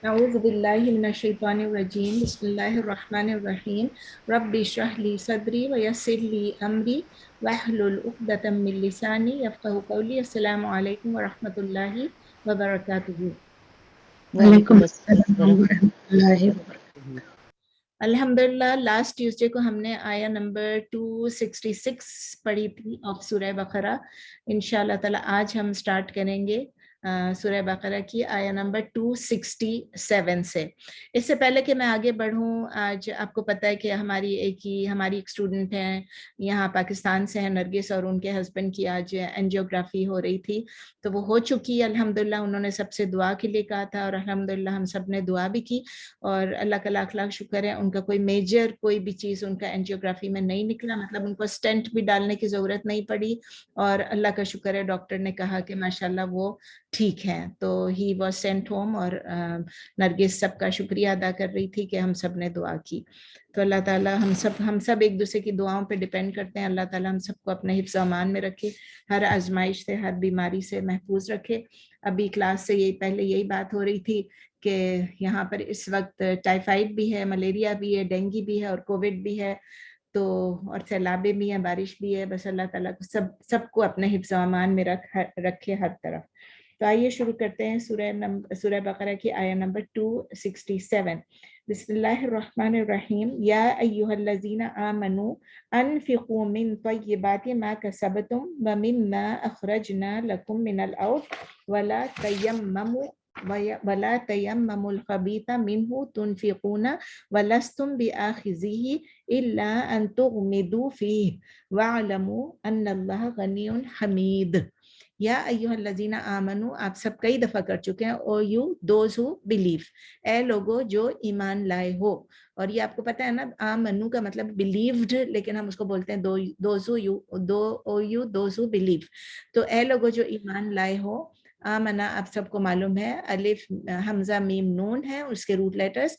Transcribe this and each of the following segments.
أعوذ بالله من الشيطان الرجيم بسم الله الرحمن الرحيم رب اشرح لي صدري ويسر لي أمري واحلل عقدة من لساني يفقهوا قولي السلام عليكم ورحمة الله وبركاته. وعلیکم وعلیکم السلام السلام ورحمۃ اللہ وبرکاتہ۔ الحمدللہ لاسٹ ٹیوزڈے کو ہم نے آیا نمبر 266 پڑھی تھی آف سورہ بقرہ. انشاءاللہ تعالی آج ہم سٹارٹ کریں گے سورہ بقرہ کی آیا نمبر 267 سے. اس سے پہلے کہ میں آگے بڑھوں، آج آپ کو پتہ ہے کہ ہماری ایک اسٹوڈنٹ ہیں یہاں پاکستان سے ہیں، نرگس، اور ان کے ہسبینڈ کی آج اینجیوگرافی ہو رہی تھی، تو وہ ہو چکی ہے الحمدللہ. انہوں نے سب سے دعا کے لیے کہا تھا اور الحمدللہ ہم سب نے دعا بھی کی، اور اللہ کا لاکھ لاکھ شکر ہے ان کا کوئی میجر کوئی بھی چیز ان کا اینجیوگرافی میں نہیں نکلا، مطلب ان کو سٹینٹ بھی ڈالنے کی ضرورت نہیں پڑی، اور اللہ کا شکر ہے ڈاکٹر نے کہا کہ ماشاءاللہ وہ ٹھیک ہیں. تو ہی واز سینٹ ہوم، اور نرگس سب کا شکریہ ادا کر رہی تھی کہ ہم سب نے دعا کی. تو اللہ تعالیٰ ہم سب ایک دوسرے کی دعاؤں پہ ڈیپینڈ کرتے ہیں. اللہ تعالیٰ ہم سب کو اپنے حفظ و امان میں رکھے، ہر آزمائش سے، ہر بیماری سے محفوظ رکھے. ابھی کلاس سے پہلے یہی بات ہو رہی تھی کہ یہاں پر اس وقت ٹائیفائڈ بھی ہے، ملیریا بھی ہے، ڈینگی بھی ہے، اور کووڈ بھی ہے، تو اور سیلابیں بھی ہیں، بارش بھی ہے. بس اللہ تعالیٰ کو سب کو اپنے حفظ و امان میں رکھے ہر طرف. تو آئیے شروع کرتے ہیں سورہ بقرہ کی آیا نمبر 267. بسم اللہ الرحمن الرحیم. یا ایہا الذین آمنوا انفقوا من طیبات ما کسبتم ومما اخرجنا لکم من الارض ولا تیمموا الخبیث منہ تنفقون ولستم بآخذیہ الا ان تغمضوا فیہ واعلموا ان اللہ غنی حمید. یا ایہا الذین آمنو، آپ سب کئی دفعہ کر چکے ہیں، او یو دوز ہو بلیو، اے لوگو جو ایمان لائے ہو. اور یہ آپ کو پتہ ہے نا، آمنو کا مطلب بلیوڈ، لیکن ہم اس کو بولتے ہیں دوز ہو بلیو. تو اے لوگو جو ایمان لائے ہو، آمنا آپ سب کو معلوم ہے، الف حمزہ میم نون ہے اس کے روٹ لیٹرز.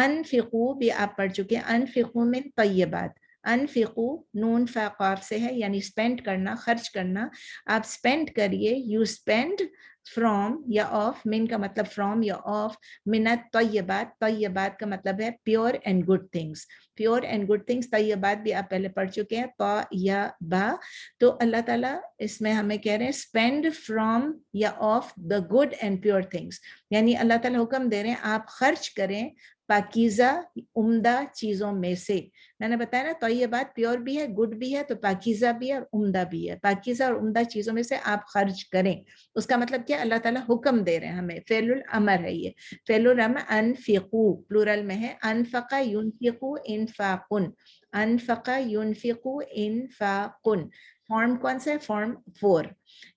انفقو بھی آپ پڑھ چکے ہیں، انفقو من طیبات. انفقو نون فا قاف سے ہے، یعنی اسپینڈ کرنا، خرچ کرنا. آپ اسپینڈ کریے، یو اسپینڈ فرام یا آف، من کا مطلب فرام یا آف، منت طیبات، طیبات کا مطلب ہے pure and good things, pure and good things. طیبات بھی آپ پہلے پڑھ چکے ہیں، طا یا با. تو اللہ تعالیٰ اس میں ہمیں کہہ رہے ہیں اسپینڈ فرام یا of the good and pure things, یعنی اللہ تعالیٰ حکم دے رہے ہیں آپ خرچ کریں پاکیزہ عمدہ چیزوں میں سے. میں نے بتایا نا طیبات پیور بھی ہے، گڈ بھی ہے، تو پاکیزہ بھی ہے اور عمدہ بھی ہے. پاکیزہ اور عمدہ چیزوں میں سے آپ خرچ کریں. اس کا مطلب کیا؟ اللہ تعالیٰ حکم دے رہے ہیں ہمیں، فعل الامر ہے یہ. فعل الامر انفقو پلورل میں ہے، انفق ینفقو انفاقن، انفق ینفقو انفاقن. فارم کون سا ہے؟ فارم 4.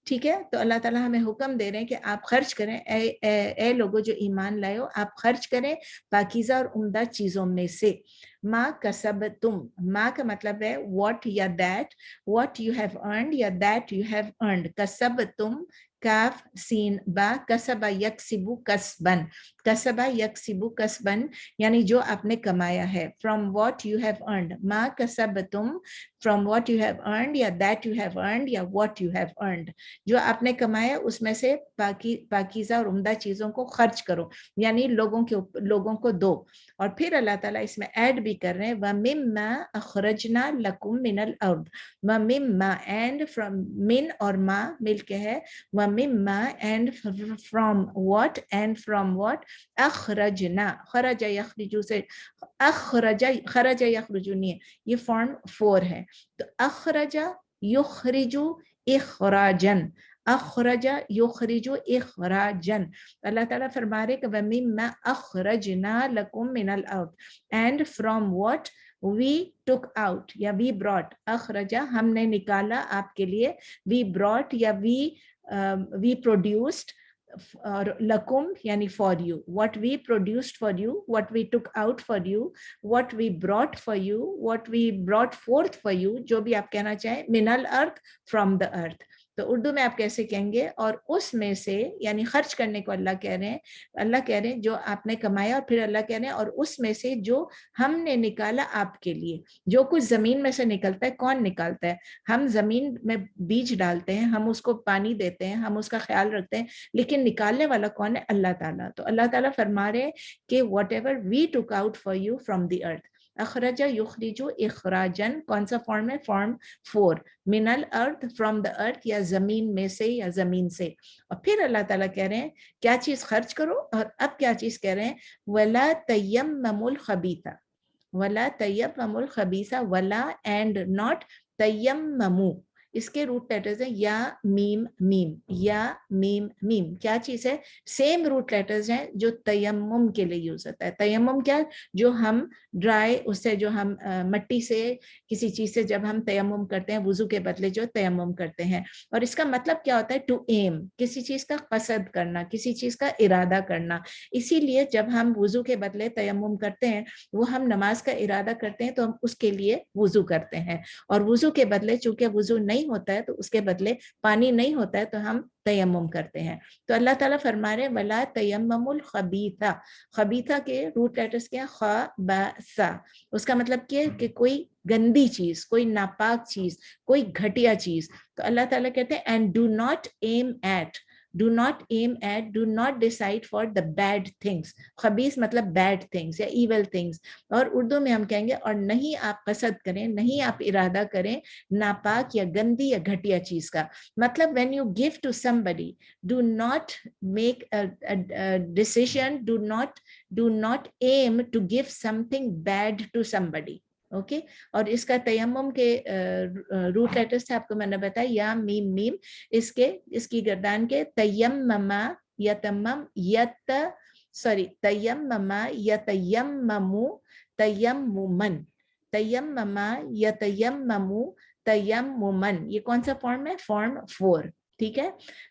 ٹھیک ہے، تو اللہ تعالیٰ ہمیں حکم دے رہے ہیں کہ آپ خرچ کریں، اے لوگو جو ایمان لائے ہو، آپ خرچ کریں پاکیزہ اور عمدہ چیزوں میں سے. ما کسبتم، ما کا مطلب ہے what یا that، what you have earned یا that you have earned. کسبتم کاف سین با، کسبا یکسبو کسبن، کسبا یکسبو کسبن یعنی جو آپ نے کمایا ہے. from what you have earned، ما کسبتم from what you have earned یا that you have earned یا what you have earned، جو آپ نے کمایا اس میں سے پاکیزہ اور عمدہ چیزوں کو خرچ کرو، یعنی لوگوں کو دو. اور پھر اللہ تعالیٰ اس میں ایڈ بھی کر رہے ہیں وَمِمَّا أَخْرَجْنَا لَكُم مِّنَ الْأَرْضِ. وَمِمَّا اینڈ فرام، من اور ما مل کے ہے، وَمِمَّا and from what, and from what, اخرجنا، خرج یخرجو سے، خرج یخرجو نہیں ہے، یہ فارم 4 ہے. تو اخرج یخرجو اخراجن، اخرج یخرج اخراجن. اللہ تعالیٰ فرما رہے کہ وَمِمَّا أَخْرَجْنَا لَكُم مِّنَ الْأَرْضِ، and from what we took out یا we brought. اخرجہ ہم نے نکالا آپ کے لیے، we brought یا we produced، اور لکم یعنی for you. What we produced for you, what we took out for you, what we brought for you, what we brought forth for you، جو بھی آپ کہنا چاہیں، من الارض from the earth. تو اردو میں آپ کیسے کہیں گے؟ اور اس میں سے یعنی خرچ کرنے کو اللہ کہہ رہے ہیں جو آپ نے کمایا، اور پھر اللہ کہہ رہے ہیں اور اس میں سے جو ہم نے نکالا آپ کے لیے. جو کچھ زمین میں سے نکلتا ہے کون نکالتا ہے؟ ہم زمین میں بیج ڈالتے ہیں، ہم اس کو پانی دیتے ہیں، ہم اس کا خیال رکھتے ہیں، لیکن نکالنے والا کون ہے؟ اللہ تعالیٰ. تو اللہ تعالیٰ فرما رہے ہیں کہ what ever we took out for you from the earth. اخرج یخرج اخراجن کون سا فارم ہے؟ فارم 4. من الارض فرام دا ارتھ، یا زمین میں سے یا زمین سے. اور پھر اللہ تعالیٰ کہہ رہے ہیں کیا چیز خرچ کرو، اور اب کیا چیز کہہ رہے ہیں؟ ولا تیمموا الخبیث، ولا تیمموا الخبیث، ولا اینڈ ناٹ تیمموا. اس کے روٹ لیٹرز ہیں یا میم میم، یا میم میم. کیا چیز ہے؟ سیم روٹ لیٹرز ہیں جو تیمم کے لیے یوز ہوتا ہے. تیمم کیا؟ جو ہم ڈرائی، اس سے جو ہم مٹی سے کسی چیز سے جب ہم تیمم کرتے ہیں، وضو کے بدلے جو تیمم کرتے ہیں. اور اس کا مطلب کیا ہوتا ہے؟ ٹو ایم، کسی چیز کا قصد کرنا، کسی چیز کا ارادہ کرنا. اسی لیے جب ہم وضو کے بدلے تیمم کرتے ہیں، وہ ہم نماز کا ارادہ کرتے ہیں تو ہم اس کے لیے وضو کرتے ہیں. اور وضو کے بدلے چونکہ وضو نہیں ہوتا ہے تو اس کے بدلے پانی نہیں ہوتا ہے تو ہم تیمم کرتے ہیں. تو اللہ تعالیٰ فرما رہے ولا تیمموا الخبیث. خبیثہ کے روٹ لیٹرز کیا؟ خبث. اس کا مطلب کیا ہے کہ کوئی گندی چیز، کوئی ناپاک چیز، کوئی گھٹیا چیز. تو اللہ تعالیٰ کہتے ہیں and do not aim at, do not aim at, do not decide for the bad things. خبیث مطلب bad things یا evil things. اور اردو میں ہم کہیں گے اور نہیں آپ قصد کریں، نہیں آپ ارادہ کریں ناپاک یا گندی یا گھٹیا چیز کا. مطلب when you give to somebody, do not make a decision, do not aim to give something bad to somebody. Okay. اور اس کا تیمم کے روٹ لیٹرز تھے آپ کو میں نے بتایا یا میم میم. اس کی گردان کے تیمما یتمم یت تیمما یتیممو تیممن، تیمما یتیممو تیممن. یہ کون سا فارم ہے؟ فارم 4. ٹھیک ہے.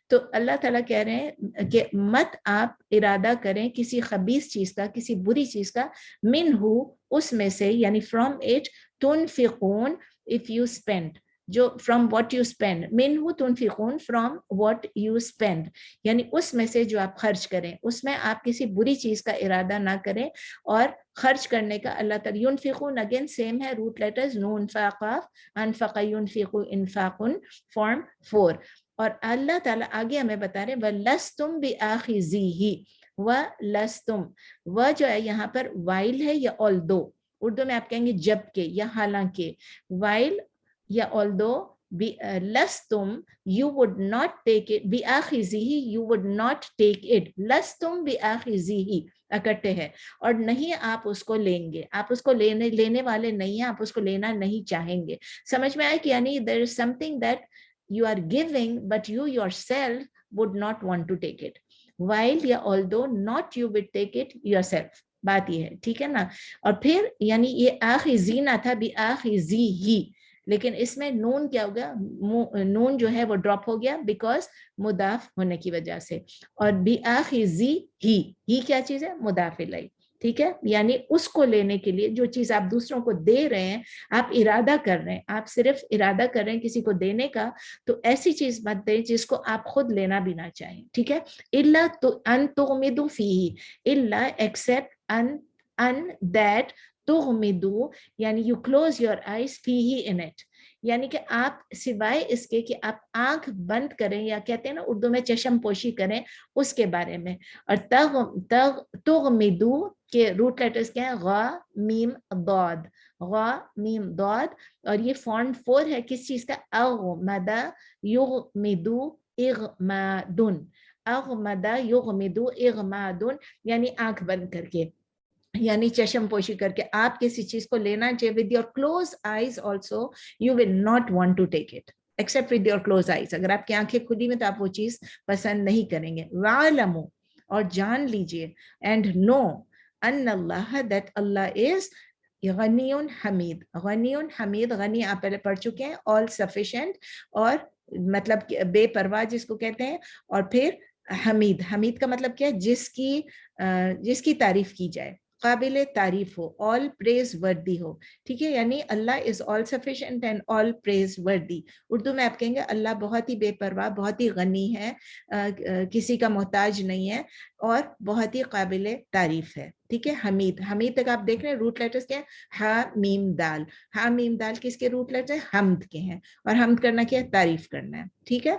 تو اللہ تعالیٰ کہہ رہے ہیں کہ مت آپ ارادہ کریں کسی خبیث چیز کا، کسی بری چیز کا. منہو، اس میں سے، یعنی فرام اٹ. تنفقون، if you spend، جو فرام واٹ یو اسپینڈ. منہو تنفقون، فرام واٹ یو اسپینڈ، یعنی اس میں سے جو آپ خرچ کریں. اس میں آپ کسی بری چیز کا ارادہ نہ کریں اور خرچ کرنے کا اللہ تعالیٰ. ينفقون اگین سیم ہے روٹ لیٹرز نون فا قاف. انفق ينفق انفاقن، فارم 4. اور اللہ تعالیٰ آگے ہمیں بتا رہے وَلَسْتُمْ بِآخِذِيهِ. وَلَسْتُمْ، وہ جو ہے یہاں پر وائل ہے یا although. اردو میں آپ کہیں گے جب کہ یا حالانکہ. وائل یا although. لستم you would not take it. بِآخِذِيهِ you would not take it. لستم بِآخِذِيهِ اکٹھے ہے. اور نہیں آپ اس کو لیں گے، آپ اس کو لینے والے نہیں ہیں، آپ اس کو لینا نہیں چاہیں گے. سمجھ میں آئے کہ یعنی there is something that you are giving but you yourself would not want to take it. While یا although not you would take it yourself. بات یہ ہے. ٹھیک ہے نا. اور پھر یعنی یہ آخذینا تھا بِآخِذِیہِ، لیکن اس میں نون کیا ہو گیا؟ نون جو ہے وہ ڈراپ ہو گیا بیکاز مضاف ہونے کی وجہ سے. اور بِآخِذِیہِ، ہی کیا چیز ہے؟ مضاف الیہ. ٹھیک ہے. یعنی اس کو لینے کے لیے جو چیز آپ دوسروں کو دے رہے ہیں، آپ ارادہ کر رہے ہیں، آپ صرف ارادہ کر رہے ہیں کسی کو دینے کا، تو ایسی چیز مت دیں جس کو آپ خود لینا بھی نہ چاہیں. ٹھیک ہے. الا ان تغمضوا فیہ، الا ایکسپٹ ان دیٹ تغمضوا، یعنی یو کلوز یور آئیز فیہ ان اٹ، یعنی کہ آپ سوائے اس کے کہ آپ آنکھ بند کریں، یا کہتے ہیں نا اردو میں چشم پوشی کریں اس کے بارے میں. اور تغمضوا کے روٹ لیٹرز کیا ہیں؟ غا میم ضاد، غا میم ضاد. اور یہ فارم 4 ہے کس چیز کا؟ اغمد یغمد اغماد، اغمد یغمد اغماد، یعنی آنکھ بند کر کے، یعنی چشم پوشی کر کے. آپ کسی چیز کو لینا چاہیے with your closed eyes also you will not want to take it except with your closed eyes. اگر آپ کی آنکھیں کھلی میں تو آپ وہ چیز پسند نہیں کریں گے. وَعْلَمُوا، اور جان لیجئے، and know in Allah that Allah is غنی حمید. غنی حمید، غنی آپ پہلے پڑھ چکے ہیں، all sufficient، اور مطلب بے پرواہ جس کو کہتے ہیں. اور پھر حمید، حمید کا مطلب کیا ہے؟ جس کی تعریف کی جائے. قابل تعریف ہو, all praiseworthy ہو, ٹھیک ہے, یعنی اللہ is all sufficient and all praiseworthy. Urdu میں آپ کہیں گے اللہ بہت ہی بے پرواہ, بہت ہی غنی ہے, کسی کا محتاج نہیں ہے, اور بہت ہی قابل تعریف ہے, ٹھیک ہے. حمید, حمید تک آپ دیکھ رہے ہیں روٹ لیٹرز کیا ہے, ہا میم دال. ہا میم دال کس کے روٹ لیٹر ہیں, حمد کے ہیں, اور حمد کرنا کیا ہے, تعریف کرنا ہے, ٹھیک ہے.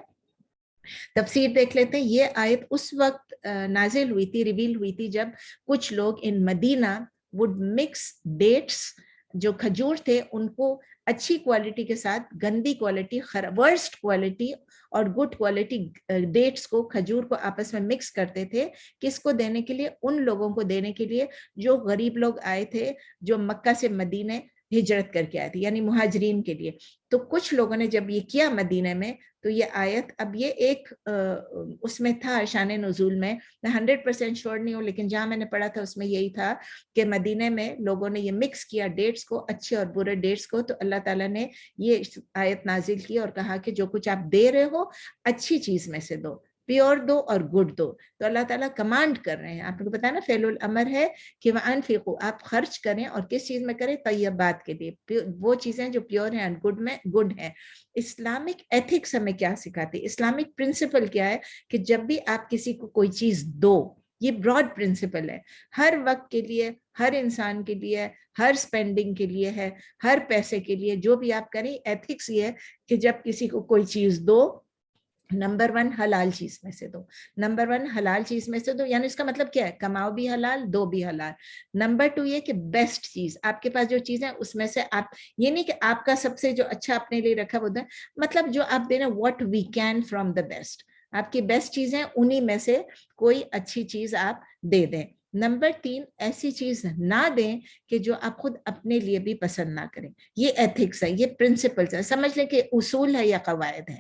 تفسیر دیکھ لیتے ہیں. یہ آیت اس وقت نازل ہوئی تھی, ریویل ہوئی تھی, جب کچھ لوگ ان مدینہ would mix dates, جو کھجور تھے ان کو اچھی کوالٹی کے ساتھ گندی کوالٹی, ورسٹ کوالٹی اور گڈ کوالٹی ڈیٹس کو, کھجور کو آپس میں مکس کرتے تھے. کس کو دینے کے لیے, ان لوگوں کو دینے کے لیے جو غریب لوگ آئے تھے, جو مکہ سے مدینے ہجرت کر کے آئے تھے, یعنی مہاجرین کے لیے. تو کچھ لوگوں نے جب یہ کیا مدینہ میں, تو یہ آیت, اب یہ ایک اس میں تھا شان نزول میں 100% شور نہیں ہوں, لیکن جہاں میں نے پڑھا تھا اس میں یہی تھا کہ مدینہ میں لوگوں نے یہ مکس کیا ڈیٹس کو, اچھے اور برے ڈیٹس کو, تو اللہ تعالیٰ نے یہ آیت نازل کی اور کہا کہ جو کچھ آپ دے رہے ہو اچھی چیز میں سے دو, پیور دو اور گڈ دو. تو اللہ تعالیٰ کمانڈ کر رہے ہیں, آپ کو پتا نا فعل الامر ہے کہ وَأَنفِقُوا, آپ خرچ کریں, اور کس چیز میں کریں, طیبات کے لیے, وہ چیزیں جو پیور ہیں, گڈ میں گڈ ہیں. اسلامک ایتھکس ہمیں کیا سکھاتی, اسلامک پرنسپل کیا ہے کہ جب بھی آپ کسی کو کوئی چیز دو, یہ براڈ پرنسپل ہے, ہر وقت کے لیے, ہر انسان کے لیے, ہر سپینڈنگ کے لیے ہے, ہر پیسے کے لیے, جو بھی آپ کریں, ایتھکس یہ ہے کہ جب کسی کو کوئی چیز دو, نمبر 1 حلال چیز میں سے دو, نمبر 1 حلال چیز میں سے دو, یعنی اس کا مطلب کیا ہے, کماؤ بھی حلال, دو بھی حلال. نمبر 2 یہ کہ بیسٹ چیز, آپ کے پاس جو چیز ہے اس میں سے آپ, یہ نہیں کہ آپ کا سب سے جو اچھا اپنے لیے رکھا وہ دیں, مطلب جو آپ دیں what we can from the best, آپ کی بیسٹ چیزیں انہی میں سے کوئی اچھی چیز آپ دے دیں. نمبر 3 ایسی چیز نہ دیں کہ جو آپ خود اپنے لیے بھی پسند نہ کریں. یہ ایتھکس ہے, یہ پرنسپلس ہے, سمجھ لیں کہ اصول ہے یا قواعد ہے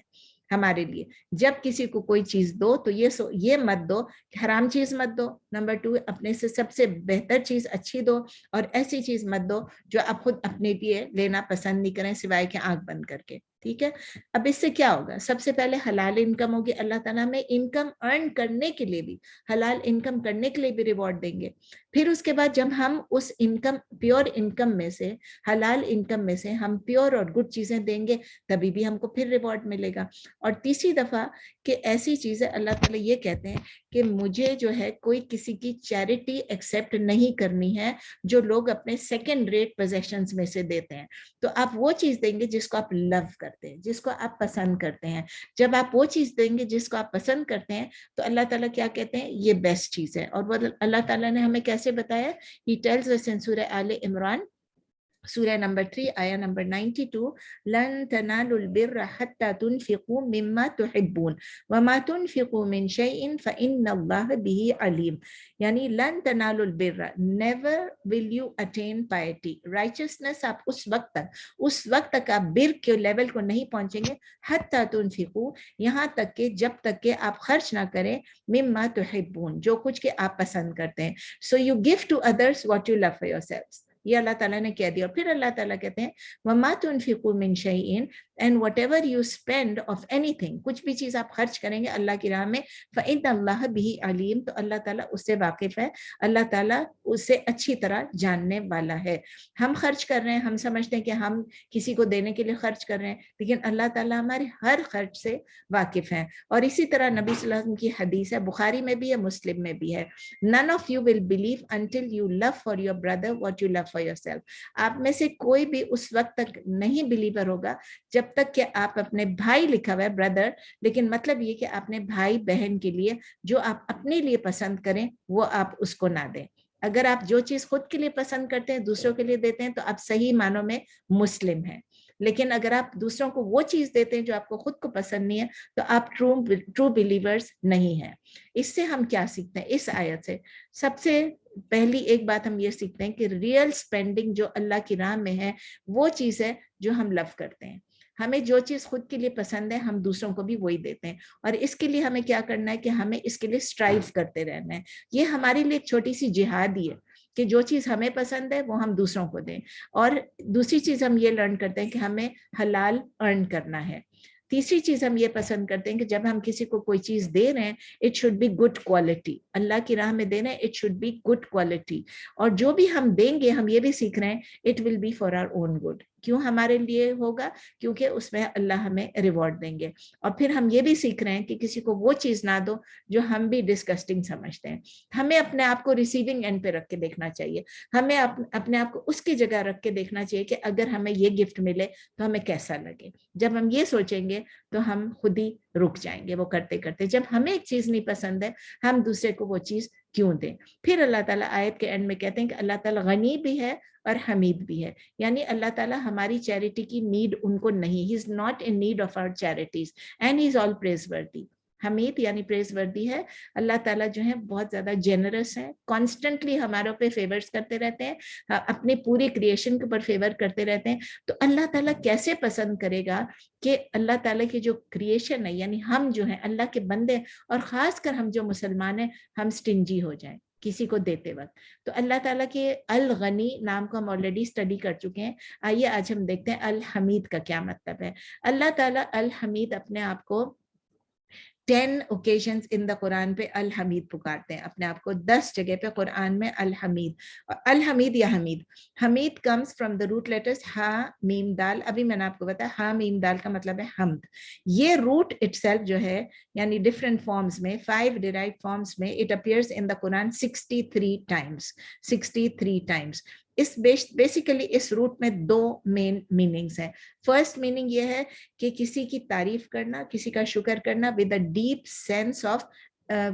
ہمارے لیے. جب کسی کو کوئی چیز دو تو یہ مت دو کہ حرام چیز مت دو. نمبر 2 اپنے سے سب سے بہتر چیز اچھی دو, اور ایسی چیز مت دو جو آپ خود اپنے لیے لینا پسند نہیں کریں سوائے کہ آنکھ بند کر کے, ٹھیک ہے. اب اس سے کیا ہوگا, سب سے پہلے حلال انکم ہوگی, اللہ تعالیٰ میں انکم ارن کرنے کے لیے بھی, حلال انکم کرنے کے لیے بھی ریوارڈ دیں گے. پھر اس کے بعد جب ہم اس انکم, پیور انکم میں سے, حلال انکم میں سے ہم پیور اور گڈ چیزیں دیں گے, تبھی بھی ہم کو پھر ریوارڈ ملے گا. اور تیسری دفعہ کہ ایسی چیزیں اللہ تعالیٰ یہ کہتے ہیں کہ مجھے جو ہے کوئی کسی کی چیریٹی ایکسیپٹ نہیں کرنی ہے جو لوگ اپنے سیکنڈ ریٹ پوزیشنز میں سے دیتے ہیں. تو آپ وہ چیز دیں گے جس کو آپ لو کرتے ہیں, جس کو آپ پسند کرتے ہیں. جب آپ وہ چیز دیں گے جس کو آپ پسند کرتے ہیں, تو اللہ تعالیٰ کیا کہتے ہیں, یہ بیسٹ چیز ہے. اور وہ اللہ تعالیٰ نے ہمیں کیسے بتایا, He tells us in سورہ آل عمران, سورہ نمبر 3 آیا نمبر 92, لن تنالوا البر حتى تنفقوا مما تحبون وما تنفقوا من شيء فإن الله به عليم. یعنی لن تنالوا البر, never will you attain piety, righteousness آپ اس وقت تک آپ بر کے لیول کو نہیں پہنچیں گے, حتى تنفقوا, یہاں تک کہ جب تک کہ آپ خرچ نہ کریں, مما تحبون, جو کچھ کہ آپ پسند کرتے ہیں. So you give to others what you love for yourselves. یہ اللہ تعالیٰ نے کہہ دیا. اور پھر اللہ تعالیٰ کہتے ہیں وَمَا تُنْفِقُوا مِنْ شَيْءٍ, and whatever you spend of anything, کچھ بھی چیز آپ خرچ کریں گے اللہ کی راہ میں, فَإِنَّ اللَّهَ بِهِ عَلِيمٌ, تو اللہ تعالیٰ اس سے واقف ہے, اللہ تعالیٰ اس سے اچھی طرح جاننے والا ہے. ہم خرچ کر رہے ہیں, ہم سمجھتے ہیں کہ ہم کسی کو دینے کے لیے خرچ کر رہے ہیں, لیکن اللہ تعالیٰ ہمارے ہر خرچ سے واقف ہیں. اور اسی طرح نبی صلی اللہ علیہ وسلم کی حدیث ہے, بخاری میں بھی ہے, مسلم میں بھی ہے, none of you will believe until you love for your brother what you love for yourself. آپ میں سے کوئی بھی اس وقت تک نہیں بلیور ہوگا جب تک کہ آپ اپنے بھائی, لکھا ہوا ہے بردر, لیکن مطلب یہ کہ اپنے بھائی بہن کے لیے جو آپ اپنے لیے پسند کریں وہ آپ اس کو نہ دیں. اگر آپ جو چیز خود کے لیے پسند کرتے ہیں دوسروں کے لیے دیتے ہیں تو آپ صحیح معنوں میں مسلم ہیں, لیکن اگر آپ دوسروں کو وہ چیز دیتے ہیں جو آپ کو خود کو پسند نہیں ہے تو آپ ٹرو بلیورز نہیں ہیں. اس سے ہم کیا سیکھتے ہیں اس آیت سے؟ سب سے پہلی ایک بات ہم یہ سیکھتے ہیں کہ ریئل سپینڈنگ جو اللہ کی راہ میں ہے وہ چیز ہے جو ہم لو کرتے ہیں. ہمیں جو چیز خود کے لیے پسند ہے ہم دوسروں کو بھی وہی دیتے ہیں, اور اس کے لیے ہمیں کیا کرنا ہے کہ ہمیں اس کے لیے اسٹرائیو کرتے رہنا ہے. یہ ہمارے لیے ایک چھوٹی سی جہاد ہی ہے کہ جو چیز ہمیں پسند ہے وہ ہم دوسروں کو دیں. اور دوسری چیز ہم یہ لرن کرتے ہیں کہ ہمیں حلال ارن کرنا ہے. تیسری چیز ہم یہ پسند کرتے ہیں کہ جب ہم کسی کو کوئی چیز دے رہے ہیں it should be good quality. Allah کی راہ میں دے رہے ہیں it should be good quality. اور جو بھی ہم دیں گے ہم یہ بھی سیکھ رہے ہیں it will be for our own good. کیوں ہمارے لیے ہوگا؟ کیونکہ اس میں اللہ ہمیں ریوارڈ دیں گے. اور پھر ہم یہ بھی سیکھ رہے ہیں کہ کسی کو وہ چیز نہ دو جو ہم بھی ڈسکسٹنگ سمجھتے ہیں. ہمیں اپنے آپ کو ریسیونگ اینڈ پہ رکھ کے دیکھنا چاہیے. ہمیں اپنے آپ کو اس کی جگہ رکھ کے دیکھنا چاہیے کہ اگر ہمیں یہ گفٹ ملے تو ہمیں کیسا لگے. جب ہم یہ سوچیں گے تو ہم خود ہی رک جائیں گے وہ کرتے کرتے. جب ہمیں ایک چیز نہیں پسند ہے ہم دوسرے کو وہ چیز کیوں دیں؟ پھر اللہ تعالیٰ آیت کے اینڈ میں کہتے ہیں کہ اللہ تعالیٰ غنی بھی ہے اور حمید بھی ہے. یعنی اللہ تعالیٰ ہماری چیریٹی کی نیڈ ان کو نہیں. He is not in need of our charities and he is all praiseworthy. حمید یعنی پریز وردی ہے. اللہ تعالیٰ جو ہے بہت زیادہ جنرس ہے, کانسٹنٹلی ہمارے اوپر فیورز کرتے رہتے ہیں, اپنی پوری کریشن کے اوپر فیور کرتے رہتے ہیں. تو اللہ تعالیٰ کیسے پسند کرے گا کہ اللہ تعالیٰ کی جو کریشن ہے یعنی ہم جو ہیں اللہ کے بندے, اور خاص کر ہم جو مسلمان ہیں, ہم سٹنجی ہو جائیں کسی کو دیتے وقت. تو اللہ تعالیٰ کے الغنی نام کو ہم آلریڈی اسٹڈی کر چکے ہیں. آئیے آج ہم دیکھتے ہیں الحمید کا کیا مطلب ہے. اللہ تعالیٰ الحمید اپنے آپ کو 10 occasions in the قرآن پہ الحمید پکارتے ہیں اپنے آپ کو. 10 جگہ پہ قرآن میں الحمید. الحمید یا حمید, حمید comes from the root letters ہا میم دال. ابھی میں نے آپ کو بتایا ہا میم دال کا مطلب ہے حمد. یہ روٹ itself جو ہے یعنی different forms میں 5 derived forms میں it appears in the Quran 63 times. 63 times. Us basically us route میں 2 مین میننگز ہیں. فرسٹ میننگ یہ ہے کہ کسی کی تعریف کرنا, کسی کا شکر کرنا with a deep sense of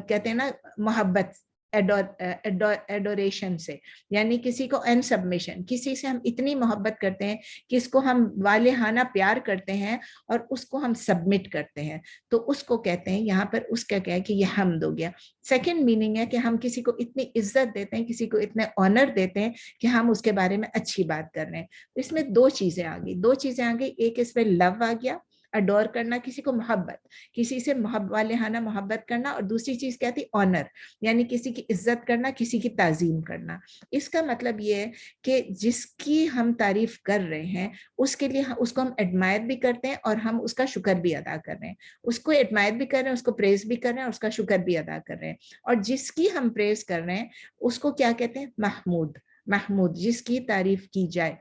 کہتے ہیں نا محبت, ایڈوریشن سے, یعنی کسی کو ان سبمیشن, کسی سے ہم اتنی محبت کرتے ہیں کہ اس کو ہم والہانہ پیار کرتے ہیں اور اس کو ہم سبمٹ کرتے ہیں, تو اس کو کہتے ہیں یہاں پر اس کا کیا ہے کہ یہ حمد ہو گیا. سیکنڈ میننگ ہے کہ ہم کسی کو اتنی عزت دیتے ہیں, کسی کو اتنے آنر دیتے ہیں کہ ہم اس کے بارے میں اچھی بات کر رہے ہیں. اس میں 2 چیزیں آ گئی, 2 چیزیں آ گئی. ایک اس میں لو آ گیا, اڈور کرنا, کسی کو محبت, کسی سے والہانہ محبت کرنا, اور دوسری چیز کیا تھی آنر, یعنی کسی کی عزت کرنا, کسی کی تعظیم کرنا. اس کا مطلب یہ ہے کہ جس کی ہم تعریف کر رہے ہیں اس کے لیے اس کو ہم ایڈمائر بھی کرتے ہیں اور ہم اس کا شکر بھی ادا کر رہے ہیں. اس کو ایڈمائر بھی کر رہے ہیں, اس کو پریز بھی کر رہے ہیں اور اس کا شکر بھی ادا کر رہے ہیں. اور جس کی ہم پریز کر رہے ہیں اس کو کیا کہتے ہیں؟ محمود. محمود جس کی تعریف کی جائے.